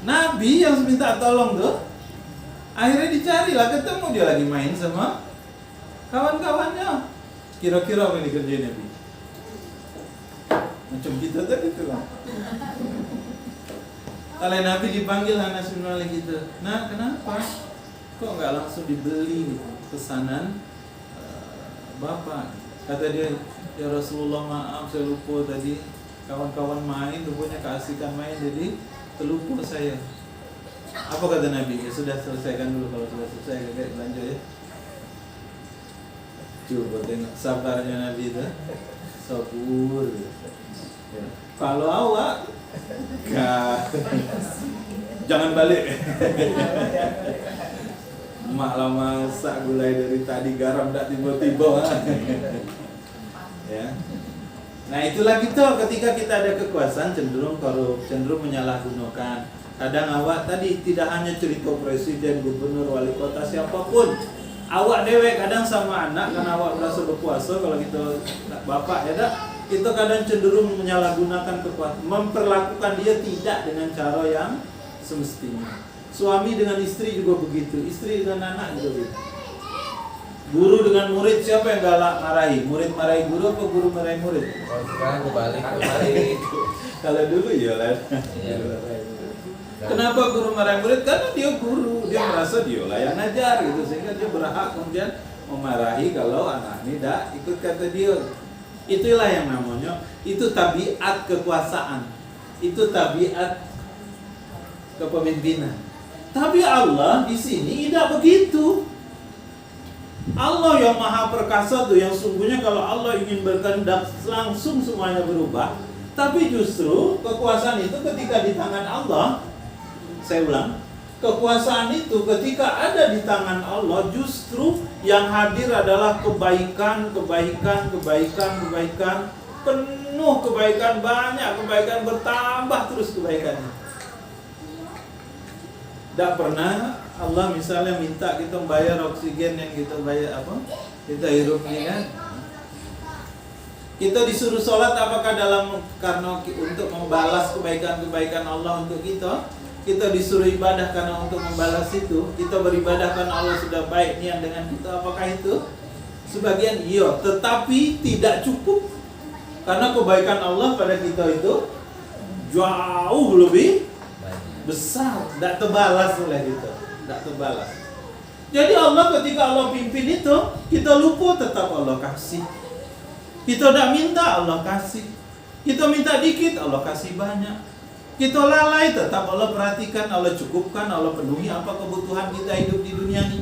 Nabi yang minta tolong tuh akhirnya dicarilah, ketemu dia lagi main sama kawan-kawannya. Kira-kira apa yang dikerjain Nabi? Macam kita tadi tu lah. Kalau Nabi dipanggil Anas bin Malik gitu, nah kenapa? Kok nggak langsung dibeli pesanan Bapak? Kata dia, ya Rasulullah maaf saya lupa tadi, kawan-kawan main, rupanya keasikan main jadi terlupa saya. Apa kata Nabi? Ya sudah selesaikan dulu, kalau sudah selesai kakek belanja ya. Coba tengok sabarnya Nabi itu, sabur. Ya. Kalau awak, jangan balik. Mak lah masak gulai dari tadi, garam tak tiba-tiba. Ya. Nah itulah kita, ketika kita ada kekuasaan cenderung korup, cenderung menyalahgunakan. Kadang awak tadi tidak hanya cerita presiden, gubernur, wali kota, siapapun. Awak dewek kadang sama anak, karena awak merasa berkuasa, kalau kita bapak ya tak, kita kadang cenderung menyalahgunakan kekuasaan, memperlakukan dia tidak dengan cara yang semestinya. Suami dengan istri juga begitu, istri dengan anak juga begitu. Guru dengan murid, siapa yang galak marahi? Murid marahi guru apa guru marahi murid? Kalau sekarang kebalik. Kalau dulu ya lah. Iya. Kenapa guru marahi murid? Karena dia guru, dia merasa dia lah yang ngajar gitu, sehingga dia berhak kemudian memarahi kalau anak ini tidak ikut kata dia. Itulah yang namanya, itu tabiat kekuasaan, itu tabiat kepemimpinan. Tapi Allah di sini tidak begitu. Allah yang maha perkasa tuh, yang sungguhnya kalau Allah ingin berkehendak langsung semuanya berubah. Tapi justru kekuasaan itu ketika di tangan Allah, saya ulang, kekuasaan itu ketika ada di tangan Allah, justru yang hadir adalah kebaikan, kebaikan, kebaikan, kebaikan, penuh kebaikan, banyak kebaikan, bertambah terus kebaikannya. Tidak pernah Allah misalnya minta kita bayar oksigen yang kita bayar apa? Kita hirup ini kan. Kita disuruh sholat apakah karena untuk membalas kebaikan-kebaikan Allah untuk kita? Kita disuruh ibadah karena untuk membalas itu. Kita beribadah karena Allah sudah baik niat dengan kita. Apakah itu? Sebagian iya, tetapi tidak cukup. Karena kebaikan Allah pada kita itu jauh lebih besar, tidak terbalas oleh kita, tidak terbalas. Jadi Allah ketika Allah pimpin itu, kita lupa tetap Allah kasih. Kita tidak minta Allah kasih. Kita minta dikit Allah kasih banyak. Kita lalai tetap Allah perhatikan, Allah cukupkan, Allah penuhi apa kebutuhan kita hidup di dunia ini.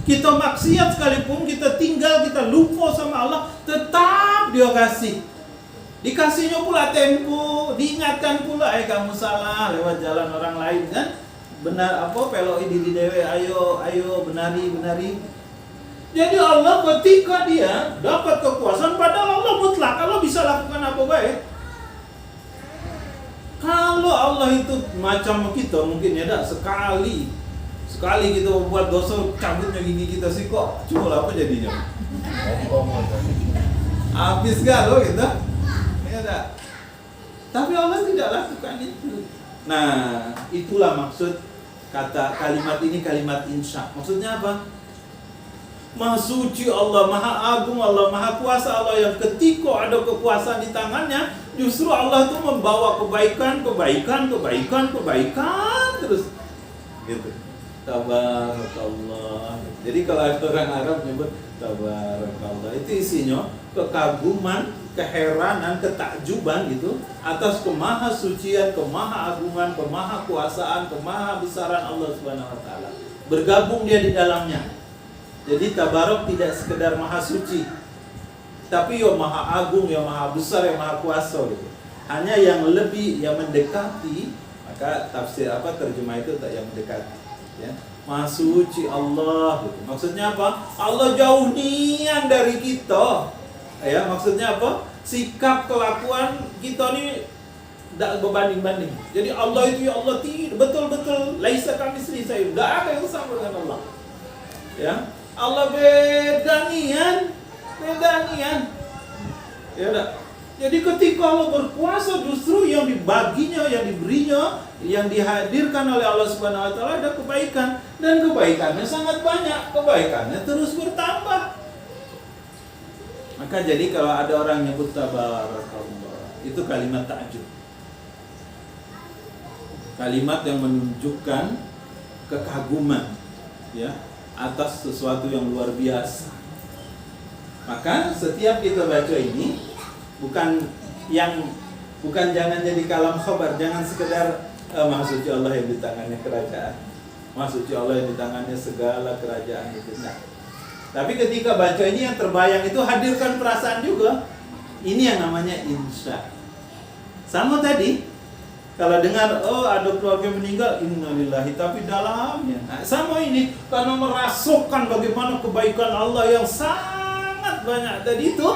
Kita maksiat sekalipun, kita tinggal, kita lupa sama Allah, tetap Dia kasih. Dikasihnya pula tempo, diingatkan pula, kamu salah lewat jalan orang lain kan? Benar apa peloi diri dewe, ayo benari. Jadi Allah ketika dia dapat kekuasaan, padahal Allah mutlak, Allah bisa lakukan apa baik. Kalau Allah itu macam kita mungkin ya tak, sekali kita buat dosa cabutnya gigi kita sih kok, coba apa jadinya? Habis galau kita. Ada. Tapi Allah tidak lakukan itu. Nah, itulah maksud kata kalimat ini, kalimat insya. Maksudnya apa? Maha suci Allah, maha agung Allah, maha kuasa Allah, yang ketika ada kekuasaan di tangannya, justru Allah itu membawa kebaikan terus. Gitu. Tabarakallah. Jadi kalau ada orang Arab nyebut tabarakallah, itu isinya kekaguman, keheranan, ketakjuban gitu atas kemahasucian, kemahaagungan, kemahakuasaan, kemahabesaran Allah Subhanahu wa taala. Bergabung dia di dalamnya. Jadi tabarok tidak sekedar maha suci, tapi ya maha agung, ya maha besar, ya maha kuasa gitu. Hanya yang lebih yang mendekati, maka tafsir terjemah itu tak yang mendekati, ya. Maha suci Allah gitu. Maksudnya apa? Allah jauh nian dari kita. Ya, maksudnya apa? Sikap kelakuan kita ni tidak berbanding-banding. Jadi Allah itu ya Allah betul-betul laisa kamitslihi syai'un. Tidak ada yang sama dengan Allah. Ya. Allah beda nian. Ya tak? Jadi ketika Allah berkuasa, justru yang dibaginya, yang diberinya, yang dihadirkan oleh Allah Subhanahu wa taala ada kebaikan, dan kebaikannya sangat banyak, kebaikannya terus bertambah. Maka jadi kalau ada orang nyebut tabarakallah, Itu kalimat ta'jub. Kalimat yang menunjukkan kekaguman ya atas sesuatu yang luar biasa. Maka setiap kita baca ini bukan jangan jadi kalam khabar, jangan sekedar Maha Suci Allah yang di tangannya kerajaan, Maha Suci Allah yang di tangannya segala kerajaan itu. Nah, tapi ketika baca ini yang terbayang itu hadirkan perasaan juga. Ini yang namanya insya. Sama tadi, kalau dengar ada keluarga meninggal, innalillahi, tapi dalamnya. Nah, sama ini karena merasukkan bagaimana kebaikan Allah yang sangat banyak tadi itu,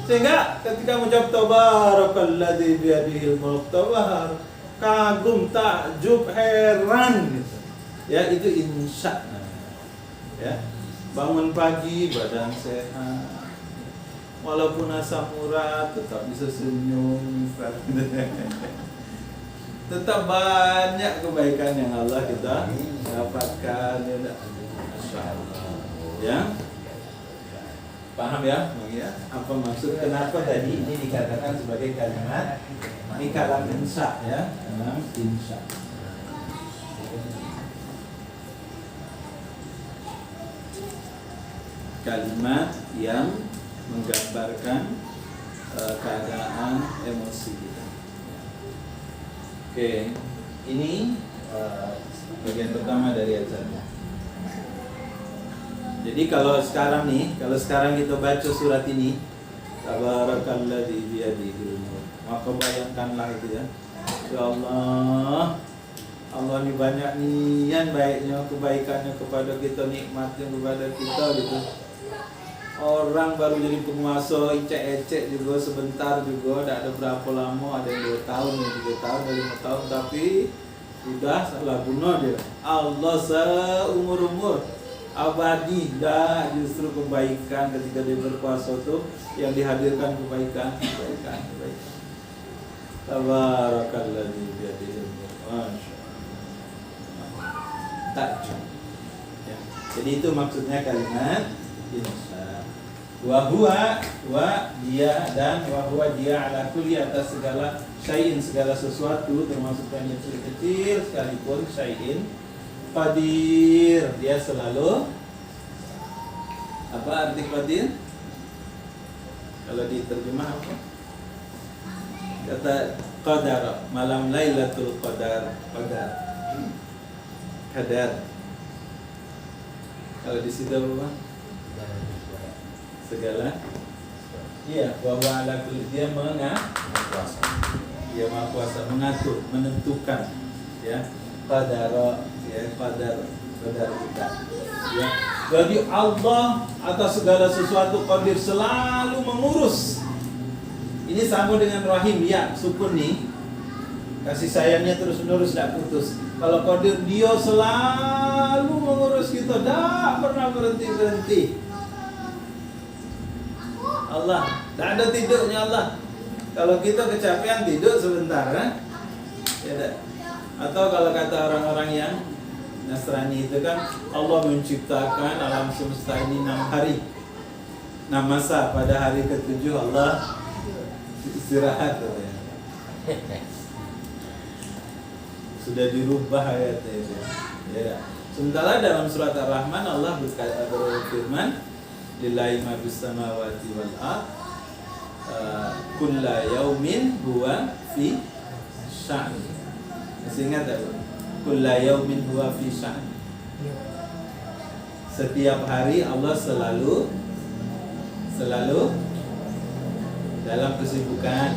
sehingga ketika mengucap tabarakalladzi biyadihil mulk, kagum, takjub, heran gitu. Ya, itu insya. Ya. Bangun pagi badan sehat. Walaupun asam urat tetap bisa senyum. Tetap banyak kebaikan yang Allah kita dapatkan. Masya Allah. Ya, paham ya? Apa maksud? Kenapa tadi ini dikatakan sebagai kalimat? Ini kalam insya ya, kalam insya. Kalimat yang menggambarkan keadaan emosi kita. Oke, ini bagian pertama dari ajarnya. Jadi kalau sekarang kita baca surat ini, tabarakalladzi biyadihil mulk, maka bayangkanlah itu ya. Ya Allah, Allah ini banyak nian baiknya, kebaikannya kepada kita, nikmatnya kepada kita gitu. Orang baru jadi penguasa, ecek-ecek juga sebentar juga, tidak ada berapa lama, ada yang 2 tahun, 3 tahun, 5 tahun, tapi sudah salah guna dia. Allah seumur-umur abadi, dah justru kebaikan ketika dia berkuasa itu yang dihadirkan kebaikan. Tabarakalladzi biyadihil mulk. Takjub. Ya. Jadi itu maksudnya kalimat insya. Wahua dia dan wahua dia ala kulli atas segala syai'in, segala sesuatu termasuk yang kecil-kecil sekalipun, syai'in qadir, dia selalu. Apa arti qadir? Kalau diterjemah apa? Kata qadar, malam Lailatul Qadar, qadar. Kalau di situ apa? Segala, iya, bahwa ala kulli, dia maha kuasa mengatur, menentukan, ya, qadara, ya, qadar kita, ya. Jadi Allah atas segala sesuatu qadir, selalu mengurus. Ini sama dengan rahim, ya, sukun nih, kasih sayangnya terus menerus, tidak putus. Kalau qadir, dia selalu mengurus kita, tidak pernah berhenti. Allah, tak ada tidurnya Allah. Kalau kita kecapean tidur sebentar, kan? Ya tak? Atau kalau kata orang-orang yang Nasrani itu kan, Allah menciptakan alam semesta ini 6 hari, 6 masa. Pada hari ke-7 Allah istirahat. Sudah dirubah ayatnya itu. Ya. Sementara dalam surat Ar-Rahman Allah berfirman, lillahi ma fis samawati wal ard, kulla yaumin huwa fi sya'n. Masih ingat tak? Kulla yaumin huwa fi sya'n. Setiap hari Allah selalu dalam kesibukan.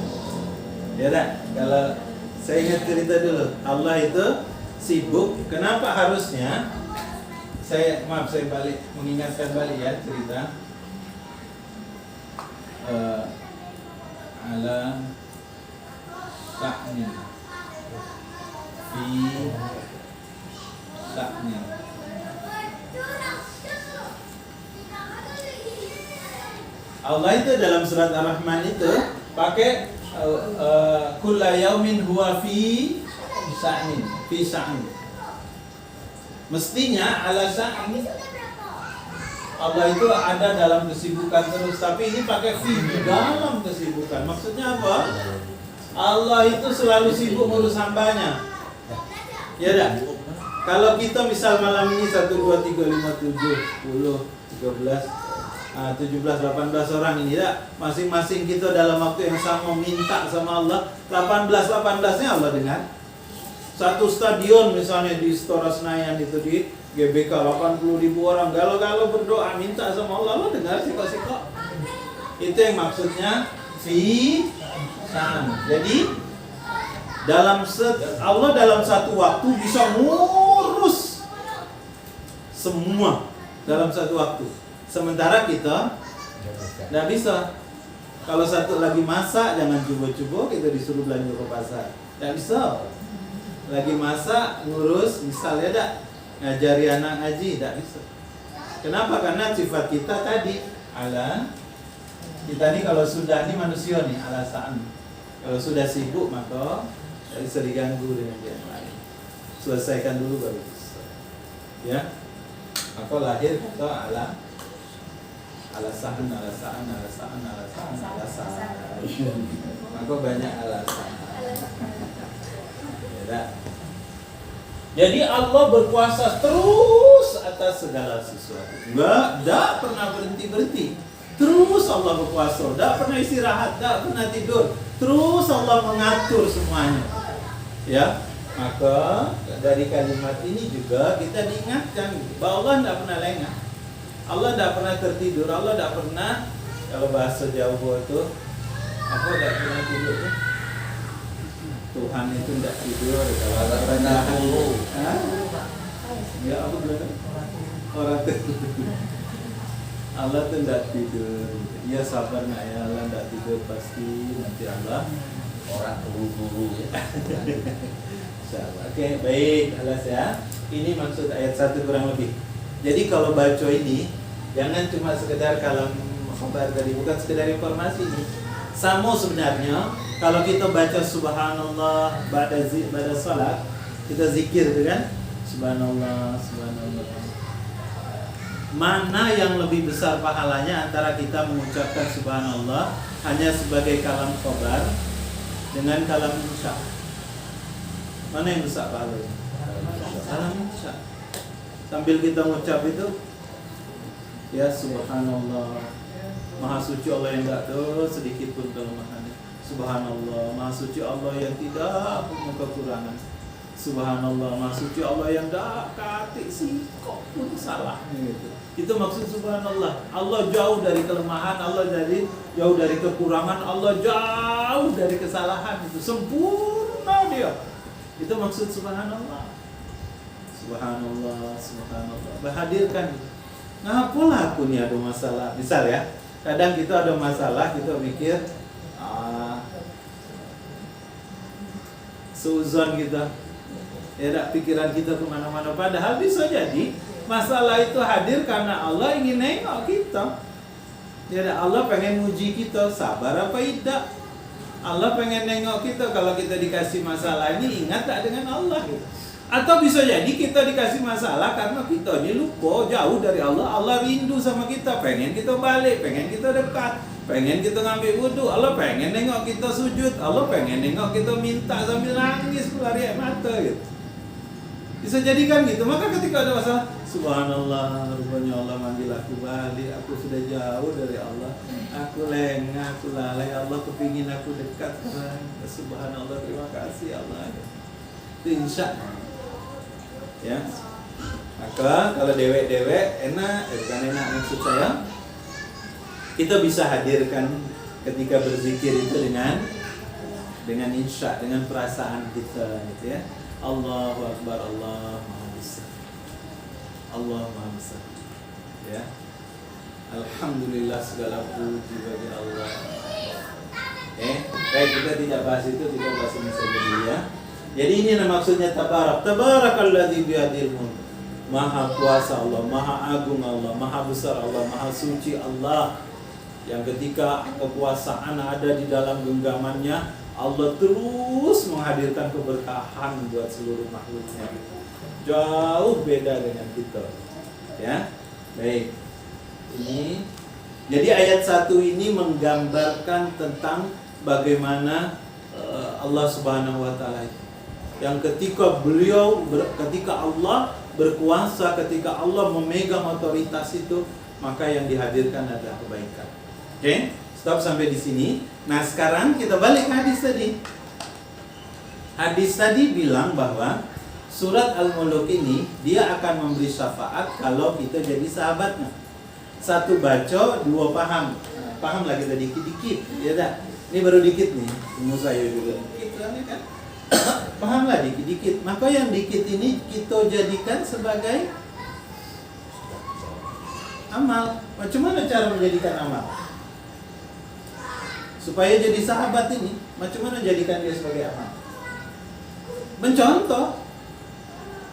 Ya tak? Kalau saya ingat cerita dulu, Allah itu sibuk. Kenapa harusnya? Saya mengingatkan balik ya cerita ala sa'ni fi sa'ni. Allah itu dalam surat Ar-Rahman itu pakai kulla yaumin huwa fi sa'ni, Mestinya ala sa'ni Allah itu ada dalam kesibukan terus, tapi ini pakai fi di dalam kesibukan. Maksudnya apa? Allah itu selalu sibuk ngurus hambanya. Ya dah. Kalau kita misal malam ini 1, 2, 3, 5, 7, 10, 13, 17, 18 orang ini dah. Masing-masing kita dalam waktu yang sama minta sama Allah. 18-18-nya Allah dengar. Satu stadion misalnya di Istora Senayan itu di GBK 80.000 orang galau-galau berdoa minta sama Allah, Allah dengar sikok-sikok. Itu yang maksudnya fi-san. Jadi Allah dalam satu waktu bisa ngurus semua dalam satu waktu. Sementara kita tidak bisa. Kalau satu lagi masak jangan coba-coba kita disuruh belanja ke pasar. Tidak bisa. Lagi masak ngurus misalnya dak ngajari anak ngaji tidak bisa. Kenapa? Karena sifat kita tadi kita ini kalau sudah ini manusia nih alasan. Kalau sudah sibuk maka tidak bisa diganggu dengan yang lain. Selesaikan dulu baru bisa. Ya. Maka lahir kita alasan. Maka banyak alasan. Ya. Jadi Allah berkuasa terus atas segala sesuatu. Enggak pernah berhenti. Terus Allah berkuasa, enggak pernah istirahat, enggak pernah tidur. Terus Allah mengatur semuanya. Ya. Maka dari kalimat ini juga kita diingatkan bahwa Allah enggak pernah lengah. Allah enggak pernah tertidur, Allah enggak pernah, kalau bahasa Jawa itu apa enggak pernah tidur tuh? Tuhan itu tidak tidur kalau pernah dulu. Ya apa bilang? Orang tidur. Allah itu tidak tidur. Ia sabar nak ya, Allah tidak tidur pasti nanti Allah Orang buru-buru ya. Insyaallah. Oke, baik, alas ya. Ini maksud ayat 1 kurang lebih. Jadi kalau baca ini jangan cuma sekedar kalam khabar tadi, bukan sekedar informasi ini. Sama sebenarnya kalau kita baca subhanallah pada salat, kita zikir kan? Subhanallah. Mana yang lebih besar pahalanya antara kita mengucapkan subhanallah hanya sebagai kalam khabar dengan kalam insya? Mana yang besar pahalanya? Kalam insya. Sambil kita mengucap itu ya subhanallah. Maha suci Allah yang tidak ada sedikit pun kelemahannya. Subhanallah, Maha suci Allah yang tidak punya kekurangan. Subhanallah, Maha suci Allah yang tidak katik sikok pun salah. Itu maksud subhanallah. Allah jauh dari kelemahan, Allah jauh dari kekurangan, Allah jauh dari kesalahan. Itu sempurna dia. Itu maksud subhanallah. Subhanallah. Berhadirkan. Nah, apalah aku nih ada masalah. Misal ya. Kadang kita ada masalah, kita mikir seuzon kita, ya pikiran kita kemana-mana. Padahal bisa jadi masalah itu hadir karena Allah ingin nengok kita. Ya Allah pengen muji kita, sabar apa tidak? Allah pengen nengok kita kalau kita dikasih masalah ini ingat tak dengan Allah gitu. Atau bisa jadi kita dikasih masalah karena kita ini lupa jauh dari Allah. Allah rindu sama kita, pengen kita balik, pengen kita dekat, pengen kita ngambil wudhu. Allah pengen nengok kita sujud, Allah pengen nengok kita minta sambil nangis pelari air mata gitu. Bisa jadi kan gitu. Maka ketika ada masalah, subhanallah, rupanya Allah manggil aku balik, aku sudah jauh dari Allah, aku lengah, aku lalai, Allah kepingin aku dekat. Subhanallah, terima kasih Allah. Itu insya. Ya, maka kalau dewek-dewek enak, bukan enak maksud saya, kita bisa hadirkan ketika berzikir itu dengan insya, dengan perasaan kita, gitu ya. Allahu Akbar, Allah Maha Besar, Allah Maha Besar, ya. Alhamdulillah segala puji bagi Allah. Baik, kita tidak bahas itu, kita bahas ini saja dulu ya. Jadi ini maksudnya tabarakalladzi biyadil mulk. Maha kuasa Allah, maha agung Allah, maha besar Allah, maha suci Allah. Yang ketika kekuasaan ada di dalam genggamannya, Allah terus menghadirkan keberkahan buat seluruh makhluknya. Jauh beda dengan kita. Ya. Baik. Ini. Jadi ayat 1 ini menggambarkan tentang bagaimana Allah Subhanahu wa taala itu. Yang ketika Allah berkuasa, ketika Allah memegang otoritas itu, maka yang dihadirkan adalah kebaikan. Oke? Stop sampai di sini. Nah, sekarang kita balik ke hadis tadi. Hadis tadi bilang bahwa surat Al-Muluk ini dia akan memberi syafaat kalau kita jadi sahabatnya. Satu baca, dua paham. Paham lah kita dikit-dikit, ya dah. Ini baru dikit nih, umur saya juga dikit kan. Pahamlah dikit-dikit. Maka yang dikit ini kita jadikan sebagai amal. Macam mana cara menjadikan amal? Supaya jadi sahabat ini, macam mana jadikan dia sebagai amal? Mencontoh.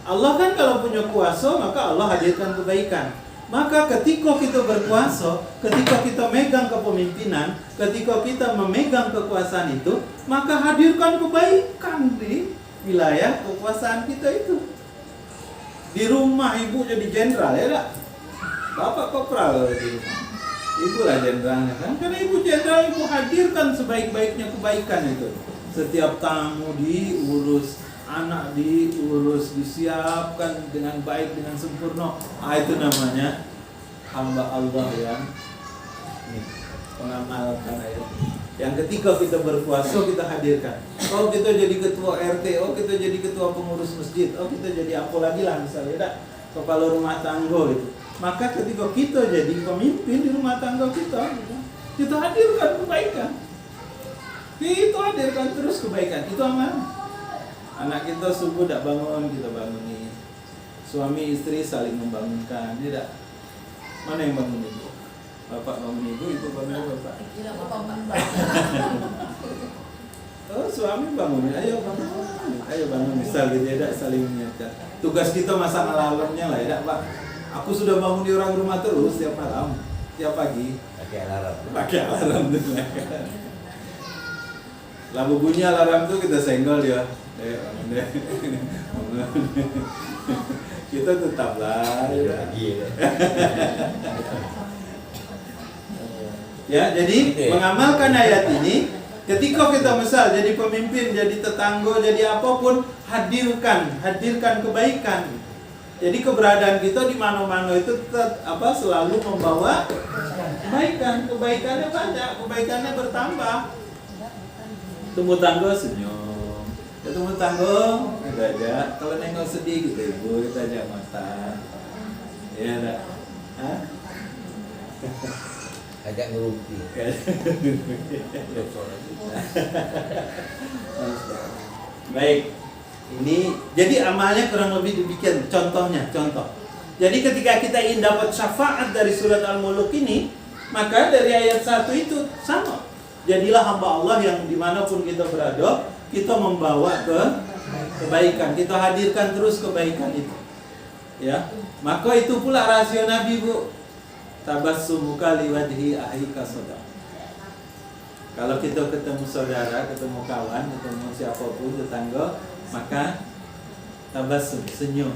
Allah kan kalau punya kuasa, maka Allah hadirkan kebaikan. Maka ketika kita berkuasa, ketika kita megang kepemimpinan, ketika kita memegang kekuasaan itu, maka hadirkan kebaikan di wilayah kekuasaan kita itu. Di rumah ibu jadi jenderal, ya tak? Bapak kopral di rumah. Ibu lah jenderalnya kan? Karena ibu jenderal, ibu hadirkan sebaik-baiknya kebaikan itu. Setiap tamu diurus, anak diurus, disiapkan dengan baik, dengan sempurna. Itu namanya hamba Allah yang mengamalkan ayat. Yang ketika kita berkuasa, kita hadirkan. Oh, kita jadi ketua RT, oh kita jadi ketua pengurus masjid, oh kita jadi apa lagi lah misalnya, tak? Kepala rumah tangga itu. Maka ketika kita jadi pemimpin di rumah tangga kita hadirkan kebaikan. Kita hadirkan terus kebaikan. Itu aman. Anak kita subuh tak bangun, kita bangunin. Suami istri saling membangunkan, tidak. Mana yang bangun ibu? Bapak bangun ibu bangun bapak. Oh, suami bangunin, ayo bangun, misal gitu, tidak saling mengingatkan. Tugas kita masak alarmnya lah, tidak Pak. Aku sudah bangun di orang rumah terus tiap malam, tiap pagi. Pakai alarm tuh. Lalu bunyi alarm tuh kita senggol dia. Kita tetaplah ya. Jadi mengamalkan ayat ini, ketika kita misal jadi pemimpin, jadi tetangga, jadi apapun, hadirkan kebaikan. Jadi keberadaan kita di mana-mana itu selalu membawa kebaikan. Kebaikannya banyak, kebaikannya bertambah. Temu tangga senyum, ketemu tangga kita ajak. Kalau nengok sedih gitu ibu, kita ajak makan. Ya tak? Hah? Ajak ngerumpi. Baik. Ini jadi amalnya kurang lebih demikian. Contoh. Jadi ketika kita ingin dapat syafaat dari surat Al-Muluk ini, maka dari ayat 1 itu sama. Jadilah hamba Allah yang dimanapun kita berada, kita membawa kebaikan. Kita hadirkan terus kebaikan itu. Ya, maka itu pula rahasia Nabi, Bu. Tabassumuka liwajhi ahika sadaq. Kalau kita ketemu saudara, ketemu kawan, ketemu siapapun tetangga, maka tabassum, senyum.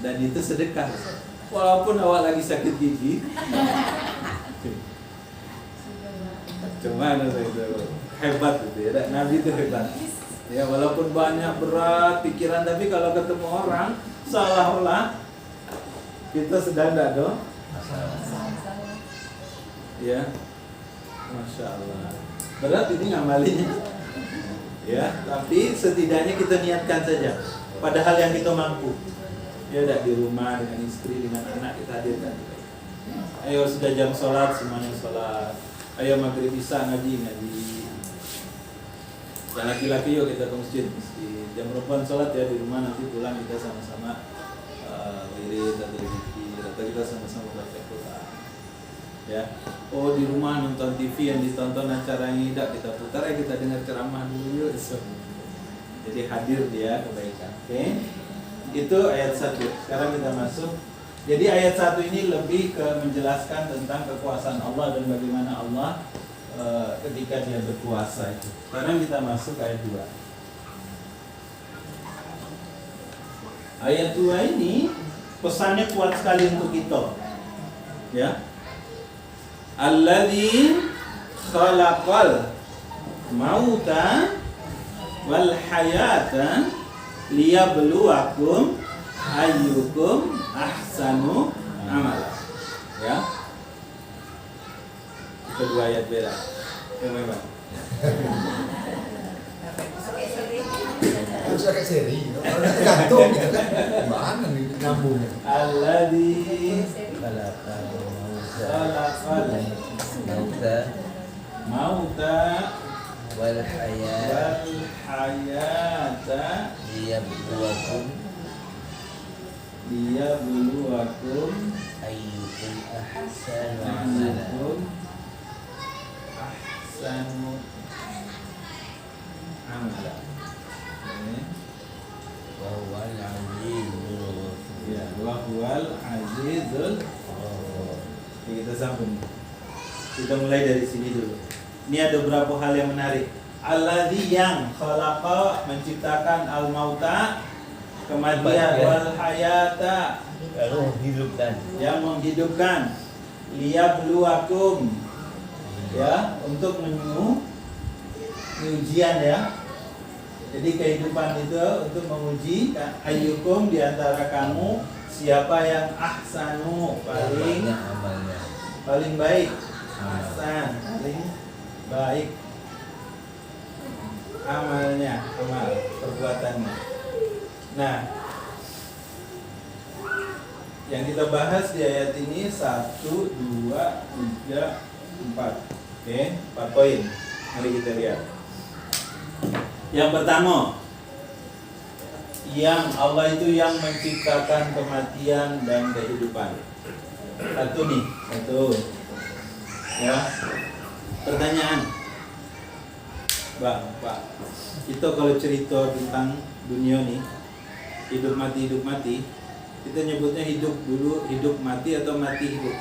Dan itu sedekah. Walaupun awak lagi sakit gigi. Cuma itu hebat gitu ya. Nabi itu hebat. Ya, walaupun banyak berat pikiran, tapi kalau ketemu orang seolah-olah kita sedang tidak ada. Ya, Masya Allah. Berat ini ngamalinnya. Ya, tapi setidaknya kita niatkan saja. Padahal yang kita mampu. Ya, tidak di rumah dengan istri, dengan anak kita hadirkan. Ayo sudah jam sholat, semuanya sholat. Ayo maghrib isya ngaji. Yang laki-laki yuk kita ke masjid. Jam berapa sholat ya di rumah, nanti pulang kita sama-sama wirid atau zikir atau kita sama-sama baca Quran. Ya. Oh, di rumah nonton TV yang ditonton acara yang tidak kita putar, kita dengar ceramah dulu yuk. Jadi hadir dia kebaikan. Oke. Itu ayat 1. Sekarang kita masuk. Jadi ayat 1 ini lebih ke menjelaskan tentang kekuasaan Allah dan bagaimana Allah ketika dia berkuasa itu. Sekarang kita masuk ayat 2. Ayat 2 ini pesannya kuat sekali untuk kita. Ya. Alladzi khalaqal mauta wal hayata liyabluwakum ayyukum ahsanu amala. Ya. Itu dua ayat beda. Yang memang. Harus pakai seri. Kalau gantung gitu kan. Gimana nih nyambungnya? Alladzi Khalaqal khalaqal mauta wal hayata wal hayata liyabluwakum ayyukum ahsanu amala. ayyukum ahsanu amala. Wa huwal azizul ghafur. Ya, wa huwal azizul. Oke, kita sambung. Kita mulai dari sini dulu. Ini ada beberapa hal yang menarik. Alladzi yang khalaqa menciptakan al-mauta kematian wal hayata Lalu hidupkan yang menghidupkan liyabluwakum ya untuk ujian ya. Jadi kehidupan itu untuk menguji ayyukum di antara kamu siapa yang ahsanu paling baik. Ahsan paling baik amalnya, amal perbuatannya. Nah, yang kita bahas di ayat ini 1, 2, 3, 4. Oke, 4 poin. Mari kita lihat. Yang pertama, yang Allah itu yang menciptakan kematian dan kehidupan. Satu nih, satu. Ya. Pertanyaan. Bang, Pak. Kita kalau cerita tentang dunia nih, hidup mati, kita nyebutnya hidup dulu, hidup mati atau mati hidup?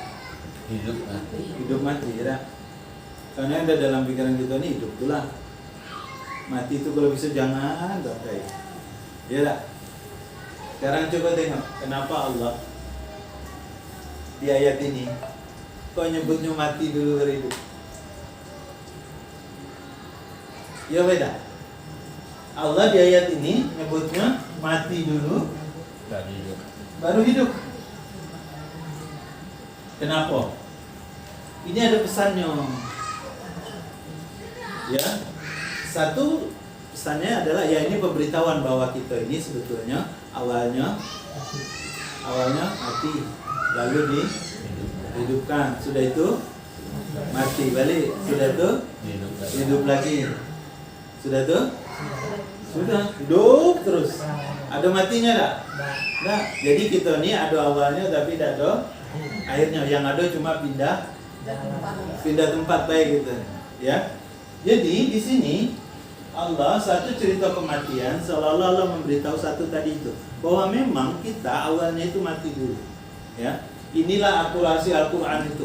Hidup mati, ya. Karena ada dalam pikiran kita nih hidup itulah. Mati itu kalau bisa jangan sampai. Ya tak? Sekarang coba tengok kenapa Allah di ayat ini kok nyebutnya mati dulu baru hidup? Ya beda. Allah di ayat ini nyebutnya mati dulu baru hidup. Kenapa? Ini ada pesannya. Ya. Satu pesannya adalah ya ini pemberitahuan bahwa kita ini sebetulnya awalnya mati lalu dihidupkan. Sudah itu mati balik, sudah itu hidup lagi. Sudah itu sudah hidup terus. Ada matinya tak? Nah, jadi kita ini ada awalnya tapi tidak ada akhirnya. Yang ada cuma pindah tempat baik gitu. Ya. Jadi di sini Allah satu cerita kematian seolah-olah Allah memberitahu satu tadi itu bahwa memang kita awalnya itu mati dulu. Ya. Inilah akurasi Al-Qur'an itu.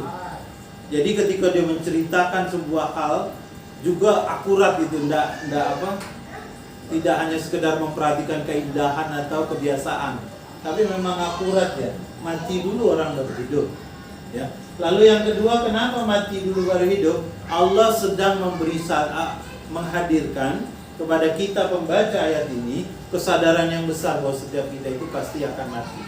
Jadi ketika dia menceritakan sebuah hal juga akurat itu, tidak hanya sekedar memperhatikan keindahan atau kebiasaan, tapi memang akurat ya. Mati dulu orang baru hidup. Ya. Lalu yang kedua, kenapa mati dulu baru hidup? Allah sedang menghadirkan kepada kita pembaca ayat ini kesadaran yang besar bahwa setiap kita itu pasti akan mati.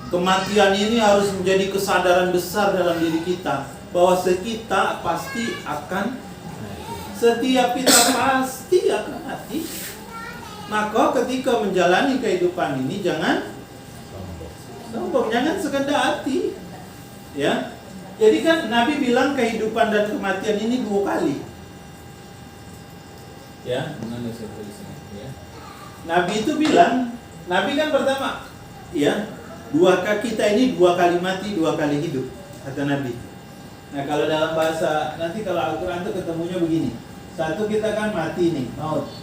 Kematian ini harus menjadi kesadaran besar dalam diri kita bahwa kita pasti akan, setiap kita pasti akan mati. Maka ketika menjalani kehidupan ini jangan sombong, jangan sekedar hati. Ya. Jadi kan Nabi bilang kehidupan dan kematian ini 2 kali. Ya. Mana saya tulisnya? Ya. Nabi itu bilang, Nabi kan pertama, ya, kita ini 2 kali mati, 2 kali hidup, kata Nabi. Nah kalau dalam bahasa, nanti kalau Al-Quran itu ketemunya begini. Satu kita kan mati nih, maut.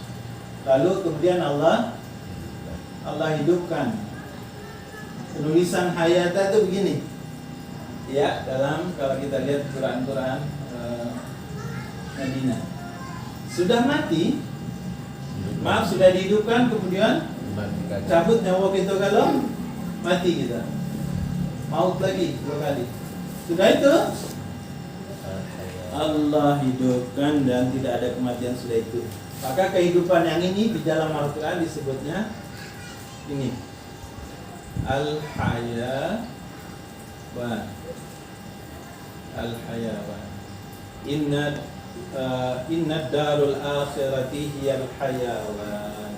Lalu kemudian Allah hidupkan. Penulisan hayata itu begini. Ya, dalam kalau kita lihat Quran Madinah. Sudah mati, sudah dihidupkan, kemudian cabut nyawa kita kalau mati kita. maut lagi 2 kali. Sudah itu Allah hidupkan dan tidak ada kematian sudah itu. Maka kehidupan yang ini di dalam Al-Quran disebutnya ini Al-Hayawan. Al-Hayawan. Inna darul akhirati hiyal hayawan.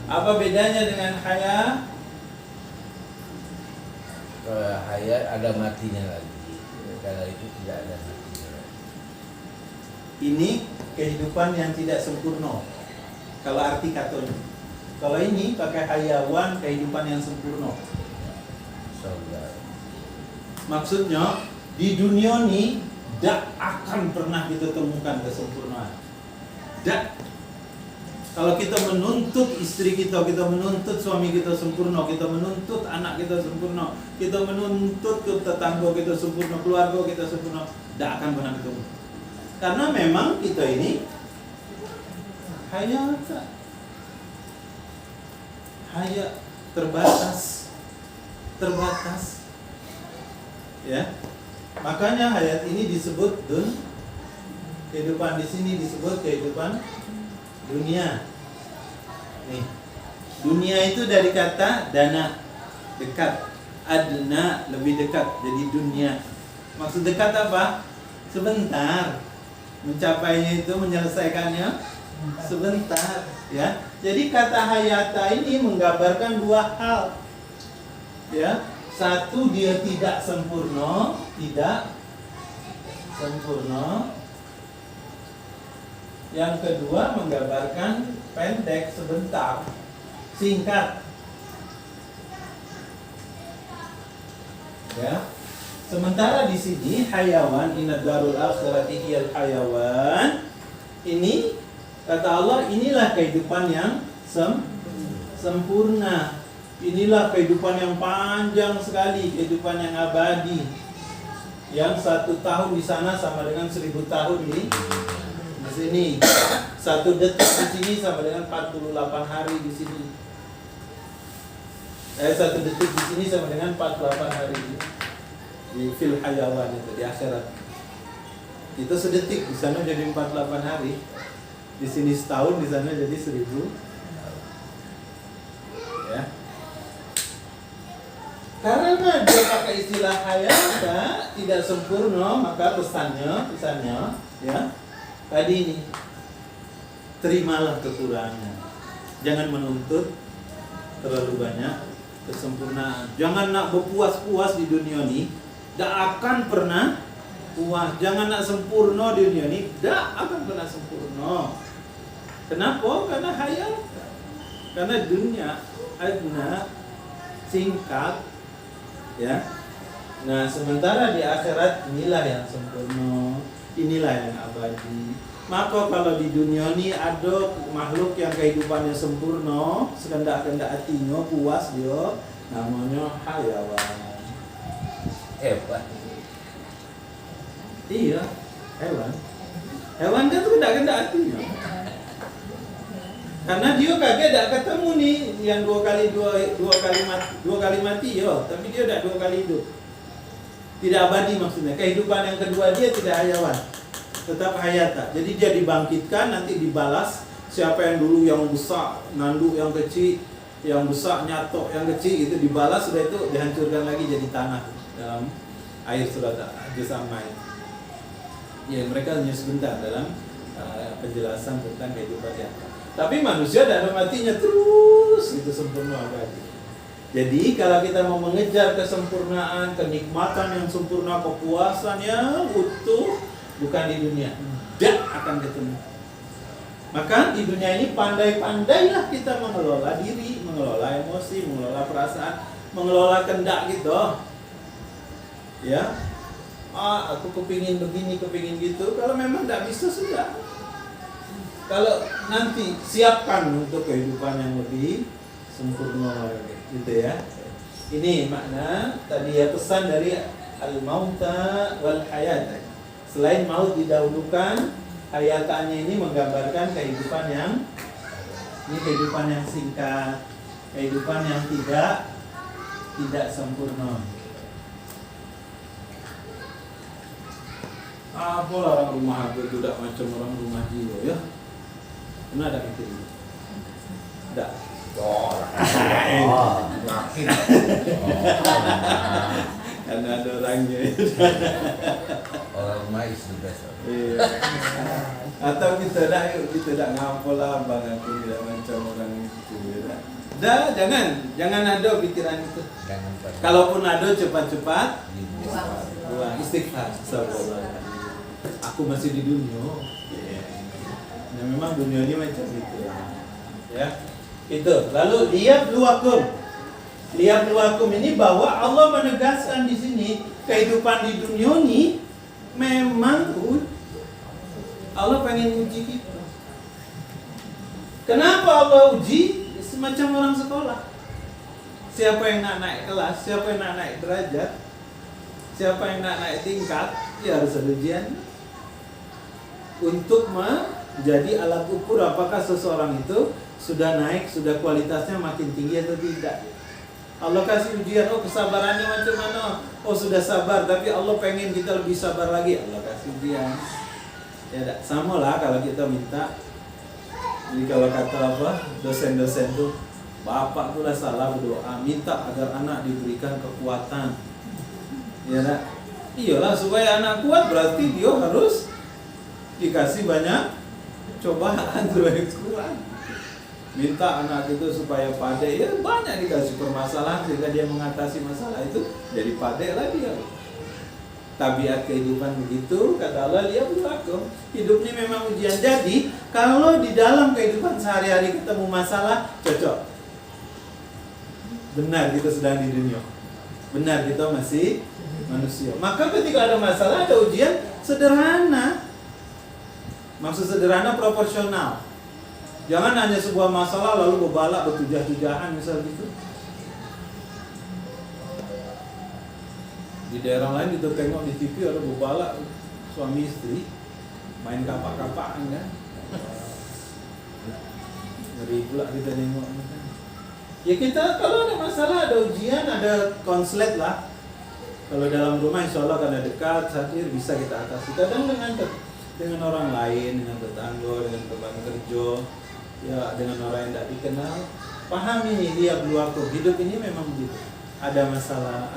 Apa bedanya dengan haya? Kalau hayat ada matinya lagi. Kalau itu tidak ada matinya lagi. Ini kehidupan yang tidak sempurna. Kalau arti katanya. Kalau ini pakai hayawan, kehidupan yang sempurna. Saudara. Maksudnya di dunia ini tidak akan pernah kita temukan kesempurnaan. Tidak. Kalau kita menuntut istri kita menuntut suami kita sempurna, kita menuntut anak kita sempurna, kita menuntut ke tetangga kita sempurna, keluarga kita sempurna, tidak akan pernah ketemu. Karena memang kita ini hanya terbatas. Ya. Makanya hayat ini disebut kehidupan di sini disebut kehidupan dunia. Nih. Dunia itu dari kata dana, dekat. Adna, lebih dekat. Jadi dunia. Maksud dekat apa? Sebentar. Mencapainya itu, menyelesaikannya sebentar, ya. Jadi kata hayata ini menggambarkan 2 hal. Ya. Satu, dia tidak sempurna. Yang kedua, menggambarkan pendek, sebentar, singkat. Ya. Sementara di sini hayawan, inna darul akhirati hiyal hayawan. Ini kata Allah, inilah kehidupan yang sempurna. Inilah kehidupan yang panjang sekali, kehidupan yang abadi. Yang 1 tahun di sana sama dengan 1000 tahun di sini. 1 detik di sini sama dengan 48 hari di sini. 1 detik di sini sama dengan 48 hari di fil hayawan itu, di akhirat. Itu sedetik, di sana jadi 48 hari. Di sini setahun, di sana jadi 1000. Ya. Karena dia pakai istilah hayata tidak sempurna, maka pesannya ya tadi ini, terimalah kekurangan. Jangan menuntut terlalu banyak kesempurnaan. Jangan nak berpuas-puas di dunia ini, tidak akan pernah puas. Jangan nak sempurna di dunia ini, tidak akan pernah sempurna. Kenapa? Karena hayata. Karena dunia adna, singkat. Ya. Nah, sementara di akhirat inilah yang sempurna, inilah yang abadi. Maka kalau di dunia ini ada makhluk yang kehidupannya sempurna, sekendak-kendak hatinya puas dia, namanya hayawan. Hebat. Iya, hewan. Hewan kan sekendak-kendak hatinya. Karena dia kagak tidak ketemu nih yang dua kali mati ya, tapi dia tidak 2 kali hidup. Tidak abadi maksudnya. Kehidupan yang kedua dia tidak hayawan, tetap hayata. Jadi dia dibangkitkan, nanti dibalas. Siapa yang dulu yang besar nanduk yang kecil, yang besar nyatok yang kecil, itu dibalas, sudah itu dihancurkan lagi jadi tanah dalam air surat Al-Samai. Ya, mereka hanya sebentar dalam penjelasan tentang kehidupan yang. Tapi manusia tidak ada matinya, terus itu sempurna abadi. Jadi kalau kita mau mengejar kesempurnaan, kenikmatan yang sempurna, kepuasan yang utuh, bukan di dunia, tidak akan ketemu. Maka di dunia ini pandai-pandailah kita mengelola diri, mengelola emosi, mengelola perasaan, mengelola kendak gitu. Ya, aku kepingin begini, kepingin gitu. Kalau memang tidak bisa, sudah. Kalau nanti siapkan untuk kehidupan yang lebih sempurna, gitu ya. Ini makna tadi ya, pesan dari al-mauta wal hayat. Selain maut didahulukan, hayatannya ini menggambarkan kehidupan yang singkat, kehidupan yang tidak sempurna. Apalah orang rumah aku itu tidak macam orang rumah jiwa ya. Pernah ada mikir itu? Tidak. Oh, makin. Karena ada orangnya. Orang rumah is the best. Iya. Atau kita tidak ngampol lah bang, aku tidak macam orang itu. Ya. Dah, jangan ada pikiran itu. Jangan pernah. Kalaupun ada cepat-cepat Buang. buang istighfar. Astagfirullah. Aku masih di dunia. Nah, memang dunia ini macam itu. Ya. Itu. Lalu lihat luakum ini bahwa Allah menegaskan di sini kehidupan di dunia ini memang Allah pengen uji kita. Kenapa Allah uji? Semacam orang sekolah. Siapa yang nak naik kelas, siapa yang nak naik derajat, siapa yang nak naik tingkat, ya harus ada ujian untuk menjadi alat ukur apakah seseorang itu sudah naik, sudah kualitasnya makin tinggi atau tidak. Allah kasih ujian, oh kesabarannya macam mana? Oh sudah sabar, tapi Allah pengen kita lebih sabar lagi. Allah kasih ujian. Ya tak? Sama lah kalau kita minta. Jadi kalau kata apa dosen-dosen tuh, bapak tuh lah salah berdoa, minta agar anak diberikan kekuatan. Ya tak? Iyalah supaya anak kuat berarti dia harus dikasih banyak cobaan terus kurang. Minta anak itu supaya pandai, ya banyak dikasih permasalahan sehingga dia mengatasi masalah itu jadi pandai lah dia. Tabiat kehidupan begitu, kata Allah, lihat berlaku. Hidup ini memang ujian. Jadi kalau di dalam kehidupan sehari-hari ketemu masalah, cocok. Benar kita sedang di dunia. Benar kita masih manusia. Maka ketika ada masalah, ada ujian, sederhana. Maksud sederhana proporsional. Jangan hanya sebuah masalah lalu berbalak bertujah-tujahan misal gitu. Di daerah lain kita tengok di TV ada berbalak suami istri main kapak-kapakan kan. Ngeri pula kita tengok. Ya kita kalau ada masalah, ada ujian, ada konslet lah. Kalau dalam rumah insya Allah karena dekat, hadir bisa kita atasi. Kadang dengan orang lain, dengan tetangga, dengan teman kerja, ya dengan orang yang tidak dikenal. Pahami nih dia berlaku. Hidup ini memang begitu. Ada masalah.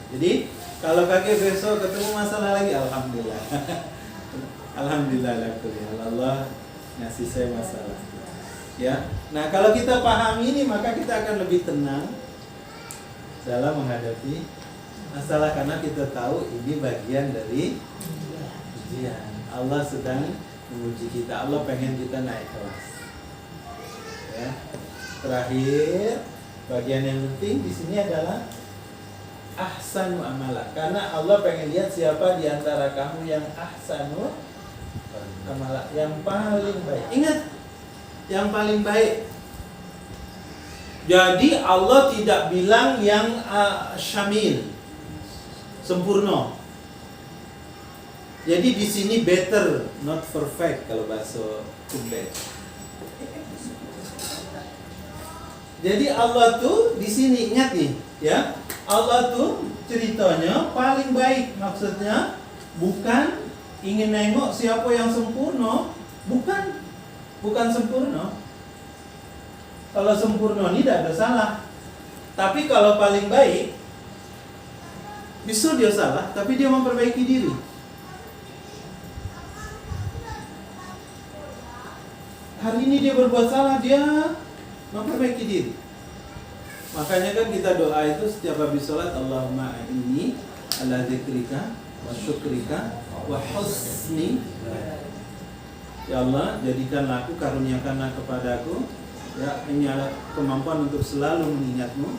Jadi kalau kakek besok ketemu masalah lagi, alhamdulillah. Alhamdulillah Allah ngasih saya masalah. Ya. Nah, kalau kita pahami ini maka kita akan lebih tenang dalam menghadapi masalah karena kita tahu ini bagian dari ujian. Allah sedang menguji kita. Allah pengen kita naik kelas. Ya. Terakhir, bagian yang penting di sini adalah ahsanu amala. Karena Allah pengen lihat siapa di antara kamu yang ahsanu amala, yang paling baik. Ingat, yang paling baik. Jadi Allah tidak bilang yang syamil, sempurna. Jadi di sini better, not perfect kalau bahasa Tibet. Jadi Allah tuh di sini ingat nih, ya. Allah tuh ceritanya paling baik. Maksudnya bukan ingin nengok siapa yang sempurna, bukan sempurna. Kalau sempurna ini tidak ada salah. Tapi kalau paling baik, bisa dia salah, tapi dia memperbaiki diri. Hari ini dia berbuat salah, dia memperbaiki diri. Makanya kan kita doa itu setiap habis sholat, Allahumma a'inni ala dzikrika wa syukrika wa husni. Ya Allah, jadikanlah aku, karuniakanlah kepadaku, ya, ini adalah kemampuan untuk selalu mengingatmu,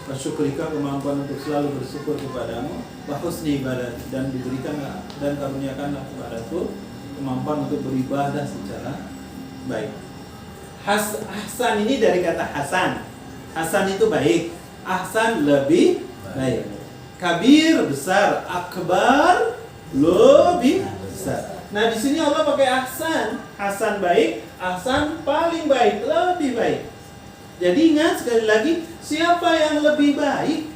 wa syukrika, kemampuan untuk selalu bersyukur kepadamu, wa husni ibadah, dan diberikanlah dan karuniakanlah kepadaku kemampuan untuk beribadah secara baik. Ahsan ini dari kata hasan. Hasan itu baik. Ahsan lebih baik. Kabir besar, akbar lebih besar. Nah di sini Allah pakai ahsan. Hasan baik, ahsan paling baik, lebih baik. Jadi ingat sekali lagi, siapa yang lebih baik?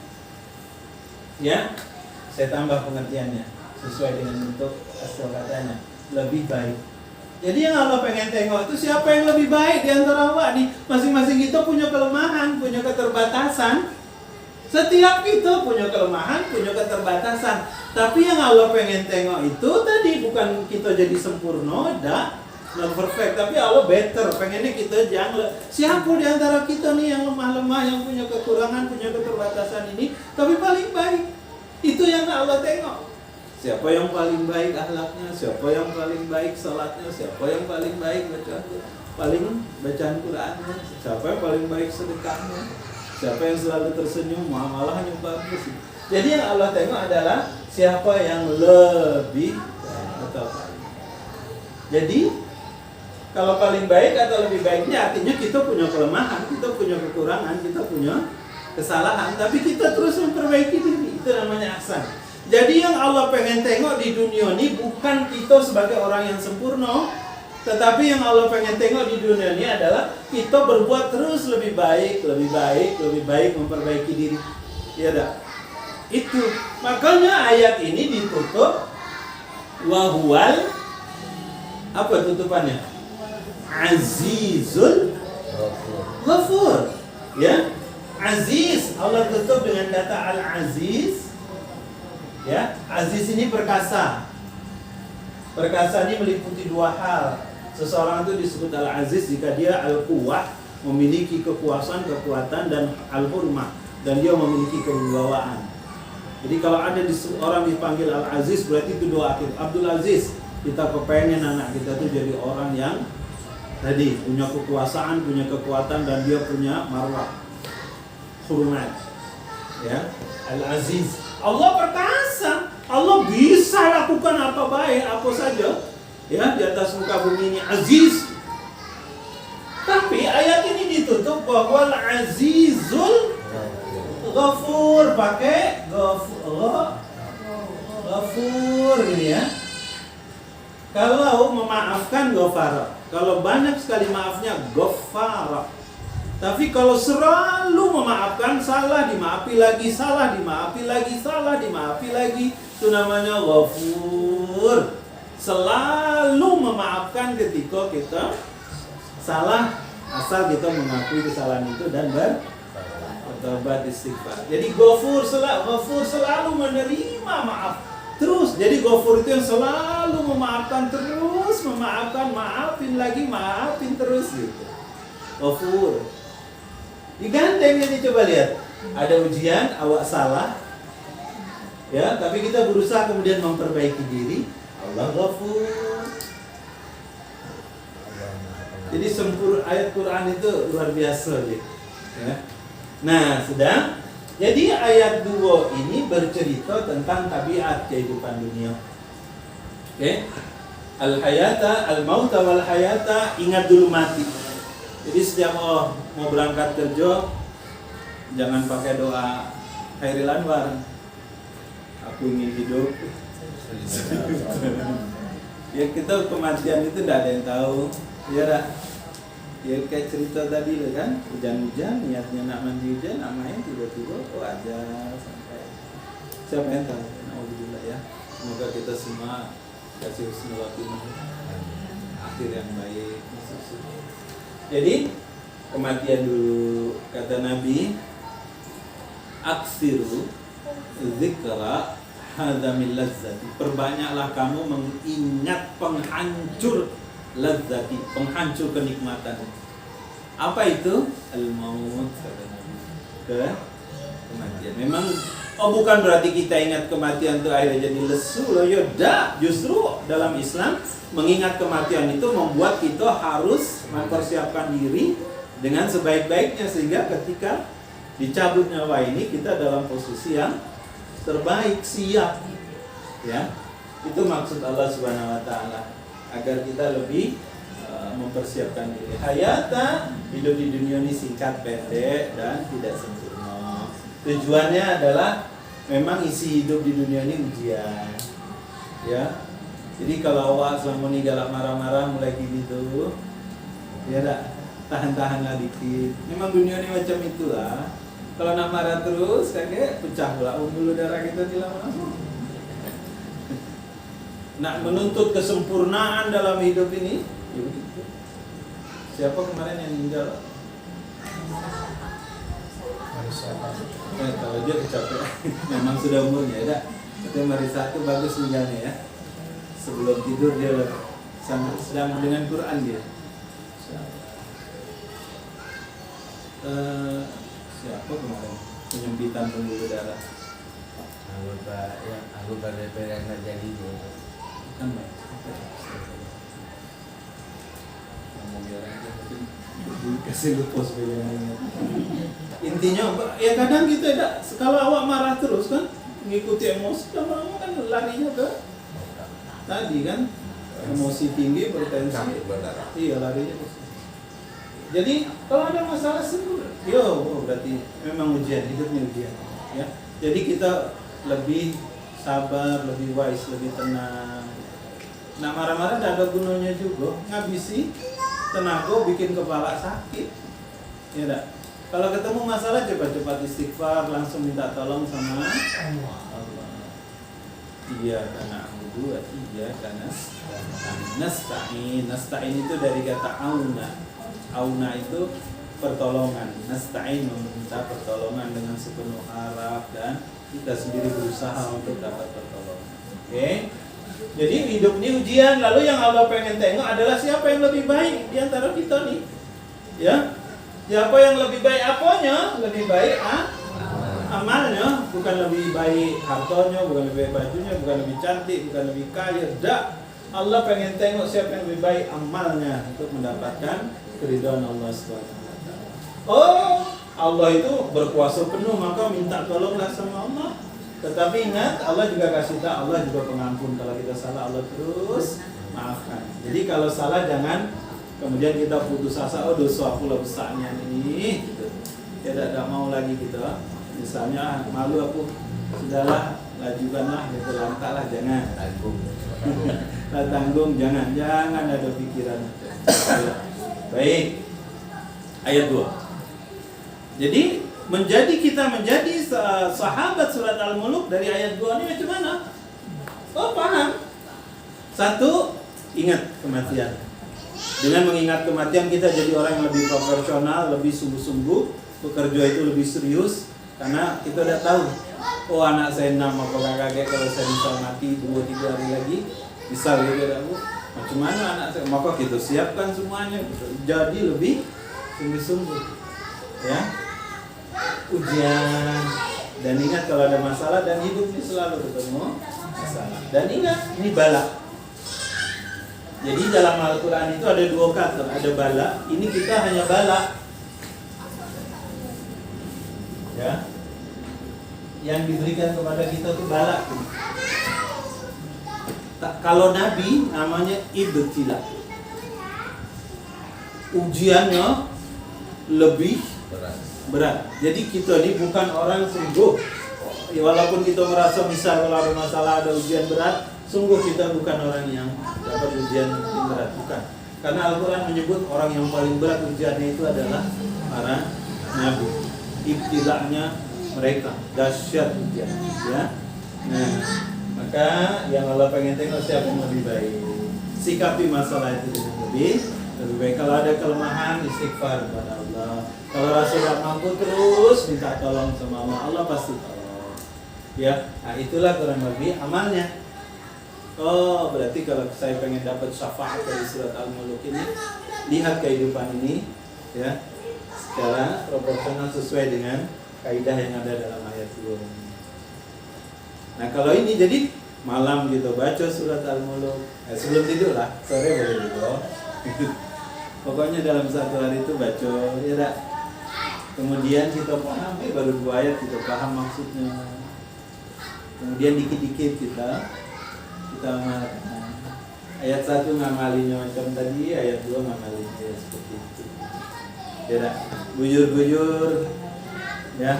Ya, saya tambah pengertiannya. sesuai dengan bentuk asal katanya, lebih baik. Jadi yang Allah pengen tengok itu siapa yang lebih baik di antara awak nih. Masing-masing kita punya kelemahan, punya keterbatasan. Setiap kita punya kelemahan, punya keterbatasan. Tapi yang Allah pengen tengok itu tadi bukan kita jadi sempurna, not perfect, tapi Allah better. Pengennya kita jangan siapa di antara kita nih yang lemah-lemah, yang punya kekurangan, punya keterbatasan ini, tapi paling baik. Itu yang Allah tengok. Siapa yang paling baik akhlaknya, siapa yang paling baik salatnya, siapa yang paling baik bacaan Qurannya, siapa yang paling baik sedekahnya, siapa yang selalu tersenyum, muamalahnya bagus. Jadi yang Allah tengok adalah siapa yang lebih atau paling. Jadi kalau paling baik atau lebih baiknya artinya kita punya kelemahan, kita punya kekurangan, kita punya kesalahan, tapi kita terus memperbaiki diri. Itu namanya ihsan. Jadi yang Allah pengen tengok di dunia ini bukan kita sebagai orang yang sempurna, tetapi yang Allah pengen tengok di dunia ini adalah kita berbuat terus lebih baik, memperbaiki diri. Ya dah. Itu. Makanya ayat ini ditutup wahual, apa tutupannya? Azizul Ghafur. Ya. Aziz, Allah tutup dengan kata Al-Aziz. Ya, Aziz ini perkasa. Perkasa ini meliputi dua hal. Seseorang itu disebut Al-Aziz jika dia Al-Quwah, memiliki kekuasaan, kekuatan, dan Al-Hurmah, dan dia memiliki kewibawaan. Jadi kalau ada orang dipanggil Al-Aziz, berarti itu dua akhir. Abdul Aziz, kita kepengen anak kita itu jadi orang yang tadi punya kekuasaan, punya kekuatan, dan dia punya marwah, hormat. Ya, Al-Aziz. Allah perkasa, Allah bisa lakukan apa baik, apa saja, ya, di atas muka bumi ini Aziz. Tapi ayat ini ditutup bahwa Al-Azizul Ghafur, pakai Ghafur ini ya. Kalau memaafkan Ghafara, kalau banyak sekali maafnya Ghafara. Tapi kalau selalu memaafkan, salah dimaafi lagi, salah dimaafi lagi, salah dimaafi lagi, itu namanya Ghafur. Selalu memaafkan ketika kita salah, asal kita mengakui kesalahan itu dan bertobat istighfar. Jadi Ghafur selalu menerima maaf. Terus, jadi Ghafur itu yang selalu memaafkan, terus memaafkan, maafin lagi, maafin terus gitu. Ghafur. Digandeng ini, coba lihat. Ada ujian, awak salah. Ya, tapi kita berusaha kemudian memperbaiki diri. Allah Ghafur. Jadi ayat Quran itu luar biasa gitu. Ya. Nah, sudah. Jadi ayat 2 ini bercerita tentang tabiat kehidupan dunia. Oke. Al-hayata, al-mauta wal hayata, ingat dulu mati. Jadi setiap mau berangkat kerja, jangan pakai doa Khairil Anwar, aku ingin hidup. Ya, kita kematian itu tidak ada yang tahu. Ya dah. Ya kayak cerita tadi loh kan, hujan-hujan, niatnya nak mandi hujan, nak main tiba-tiba aja sampai. Siapa yang tahu? Alhamdulillah ya. Semoga kita semua kasih husnul khotimah, akhir yang baik. Jadi kematian dulu, kata Nabi, aksiru zikra hadamil lazzati, perbanyaklah kamu mengingat penghancur lazzati, penghancur kenikmatan. Apa itu? Al-maut, kata Nabi. Kematian. Memang bukan berarti kita ingat kematian itu akhirnya jadi lesu loh, yaudah. Justru dalam Islam mengingat kematian itu membuat kita harus mempersiapkan diri dengan sebaik-baiknya, sehingga ketika dicabut nyawa ini kita dalam posisi yang terbaik, siap. Ya, itu maksud Allah Subhanahu Wa Taala, agar kita lebih mempersiapkan diri. Hayata, hidup di dunia ini singkat, pendek, dan tidak sempurna. Tujuannya adalah memang isi hidup di dunia ini ujian. Ya. Jadi kalau awak selama ini galak marah-marah mulai gini tuh, ya dah, tahan-tahanlah dikit. Memang dunia ini macam itulah. Kalau nak marah terus, kayak pecah pula pembuluh darah kita di lama-lama. nak menuntut kesempurnaan dalam hidup ini, ya begitu. Siapa kemarin yang meninggal? Kalau dia kecapean, memang sudah umurnya ya. Itu Marisa itu bagus meninggalnya ya. Sebelum tidur dia sedang dengan Quran dia. Siapa kemarin penyempitan pembuluh darah? Anggota DPR yang nggak jadi itu. Kan baik. Mau biar aja mungkin kasih lu pos begini. Intinya ya kadang kita tidak, kalau awak marah terus kan mengikuti emosi, lama-lama kan larinya ke tadi kan emosi tinggi bertensi. Iya larinya ke situ. Jadi kalau ada masalah sembuh, berarti memang ujian, hidupnya ujian. Ya, jadi kita lebih sabar, lebih wise, lebih tenang. Nah marah-marah tidak ada gunanya juga, ngabisi tenaga, bikin kepala sakit. Ya tak? Kalau ketemu masalah cepat-cepat istighfar, langsung minta tolong sama Allah. Iya karena abudu, iya karena nasta'in. Nasta'in itu dari kata auna. Auna itu pertolongan. Nasta'in meminta pertolongan dengan sepenuh harap dan kita sendiri berusaha untuk dapat pertolongan. Oke? Jadi hidup ini ujian. Lalu yang Allah pengen tengok adalah siapa yang lebih baik di antara kita nih. Ya. Siapa yang lebih baik apanya? Lebih baik amalnya, bukan lebih baik hartanya, bukan lebih baik bajunya, bukan lebih cantik, bukan lebih kaya. Tidak. Allah pengen tengok siapa yang lebih baik amalnya untuk mendapatkan keridhaan Allah SWT. Oh, Allah itu berkuasa penuh, maka minta tolonglah sama Allah. Tetapi ingat, Allah juga kasih tahu, Allah juga pengampun. Kalau kita salah, Allah terus maafkan. Jadi kalau salah jangan kemudian kita putus asa, dosa aku lah besarnya ini, gitu. Tidak mau lagi kita. Misalnya malu aku, sudahlah, lajukanlah, gitu, lantaklah, jangan. Tanggung, jangan ada pikiran. Baik, ayat 2. Jadi kita menjadi sahabat surat Al-Muluk dari ayat 2 ini macam mana? Oh paham. Satu, ingat kematian. Dengan mengingat kematian kita jadi orang yang lebih proporsional, lebih sungguh-sungguh, bekerja itu lebih serius, karena kita udah tahu, oh anak saya 6, apakah kakek kalau saya bisa mati 2-3 hari lagi, bisa gitu ya Bu. Macam mana anak saya? Maka kita siapkan semuanya, jadi lebih sungguh-sungguh, ya. Ujian, dan ingat kalau ada masalah, dan hidup ini selalu ketemu masalah. Dan ingat, ini bala. Jadi dalam Al-Quran itu ada 2 kata, ada bala. Ini kita hanya bala, ya. Yang diberikan kepada kita itu bala. Kalau Nabi namanya ibtila. Ujiannya lebih berat. Jadi kita ini bukan orang sungguh. Walaupun kita merasa misal kalau ada masalah, ada ujian berat, sungguh kita bukan orang yang dapat ujian yang berat, bukan. Karena Al-Quran menyebut orang yang paling berat ujiannya itu adalah para nabi. Ibtilanya mereka, dahsyat ujian, ya. Nah, maka yang Allah pengen tengok siapa yang lebih baik. Sikapi masalah itu dengan lebih baik. Kalau ada kelemahan, istighfar kepada Allah. Kalau rasa tidak mampu, terus minta tolong sama Allah. Allah pasti tolong. Ya, nah itulah kurang lebih amalnya. Oh, berarti kalau saya pengen dapat syafaat dari surat Al-Muluk ini, lihat kehidupan ini, ya, secara proporsional sesuai dengan kaidah yang ada dalam ayat 2. Nah, kalau ini jadi malam gitu baca surat Al-Muluk, sebelum tidur lah, sore boleh juga. Pokoknya dalam satu hari itu baca, ya tak? Kemudian kita paham, baru 2 ayat kita paham maksudnya. Kemudian dikit-dikit kita amalkan. Ayat 1 ngamalinya macam tadi, ayat 2 ngamalinya ya, seperti itu. Ya tak? Bujur-bujur, ya.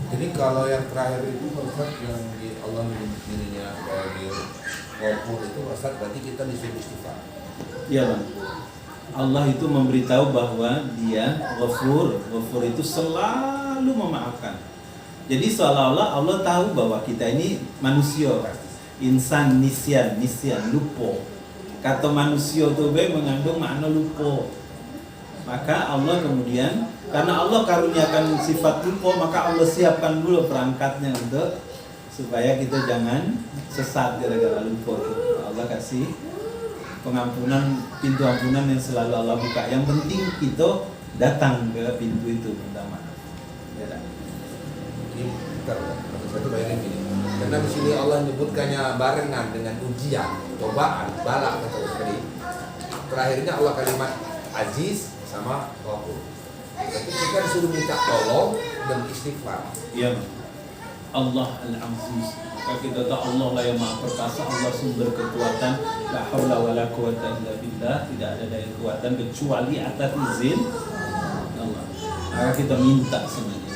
Jadi kalau yang terakhir itu Ustaz, yang di Allah menyebut dirinya Qadir, Ghafur itu Ustaz, berarti kita disuruh istighfar. Iya Bang. Allah itu memberitahu bahwa Dia Ghafur. Ghafur itu selalu memaafkan. Jadi seolah-olah Allah tahu bahwa kita ini manusia. Insan nisyan lupa. Kata manusia tu mengandung makna lupa. Maka Allah kemudian, karena Allah karuniakan sifat lupa, maka Allah siapkan dulu perangkatnya untuk supaya kita jangan sesat gara-gara lupa. Allah kasih pengampunan, pintu ampunan yang selalu Allah buka. Yang penting kita datang ke pintu itu pertama. Ya, satu bayangin gini. Karena di sini Allah menyebutkannya barengan dengan ujian, cobaan, balak atau tadi. Terakhirnya Allah kalimat aziz sama ghafur. Tapi kita disuruh minta tolong dan istighfar. Ya, Allah Al-Aziz. Maka kita tahu Allah lah yang maha perkasa, Allah sumber kekuatan. La haula wala quwata illa billah. Tidak ada daya kekuatan kecuali atas izin Allah. Maka kita minta semuanya.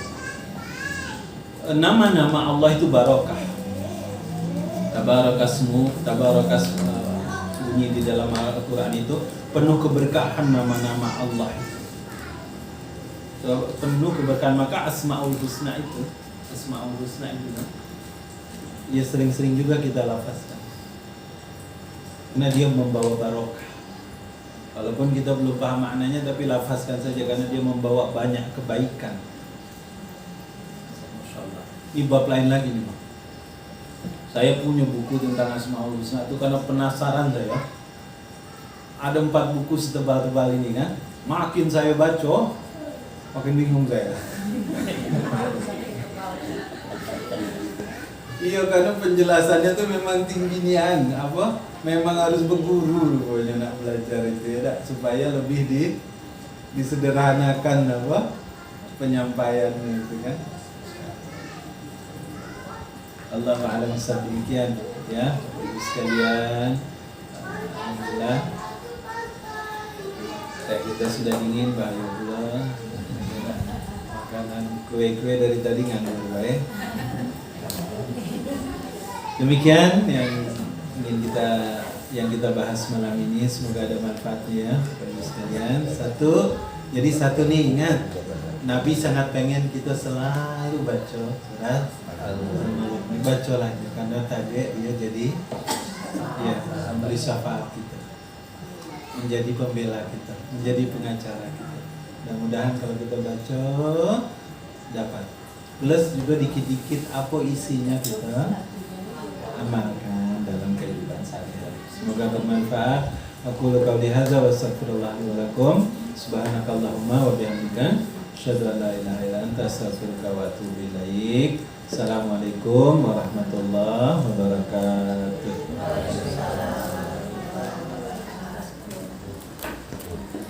Nama-nama Allah itu barokah. Tabarakasmu, bunyi di dalam Al-Quran itu penuh keberkahan nama-nama Allah itu. Penuh keberkahan, maka Asmaul Husna itu ya sering-sering juga kita lafazkan karena dia membawa barokah. Walaupun kita belum paham maknanya, tapi lafazkan saja karena dia membawa banyak kebaikan. Masya Allah. Ini bab lain lagi nih, Bang. Saya punya buku tentang Asmaul Husna itu karena penasaran saya. Ada 4 buku setebal-tebal ini kan. Makin saya baca, makin bingung saya. Iya, karena penjelasannya tuh memang tinggian, memang harus berguru pokoknya nak belajar itu ya, supaya lebih disederhanakan penyampaiannya itu kan. Allah a'lam demikian ya, Ibu sekalian. Alhamdulillah. Teh kita sudah dingin, bahaya pula. Makanan kue-kue dari tadi nganggur baik. Demikian yang kita bahas malam ini, semoga ada manfaatnya Ibu sekalian. Satu nih, ingat, Nabi sangat pengen kita selalu baca surat Al-Mulk. Baca lagi karena tadi dia jadi memberi syafaat kita, menjadi pembela kita, menjadi pengacara kita. Mudah-mudahan kalau kita baca dapat. Plus juga dikit-dikit apa isinya kita amalkan dalam kehidupan sehari-hari. Semoga bermanfaat. Aku qauli hadza wa astaghfirullah li wa lakum. Subhanakallahumma wa bihamdika asyhadu an la ilaha illa anta astaghfiruka wa atubu ilaik. Assalamualaikum warahmatullahi wabarakatuh.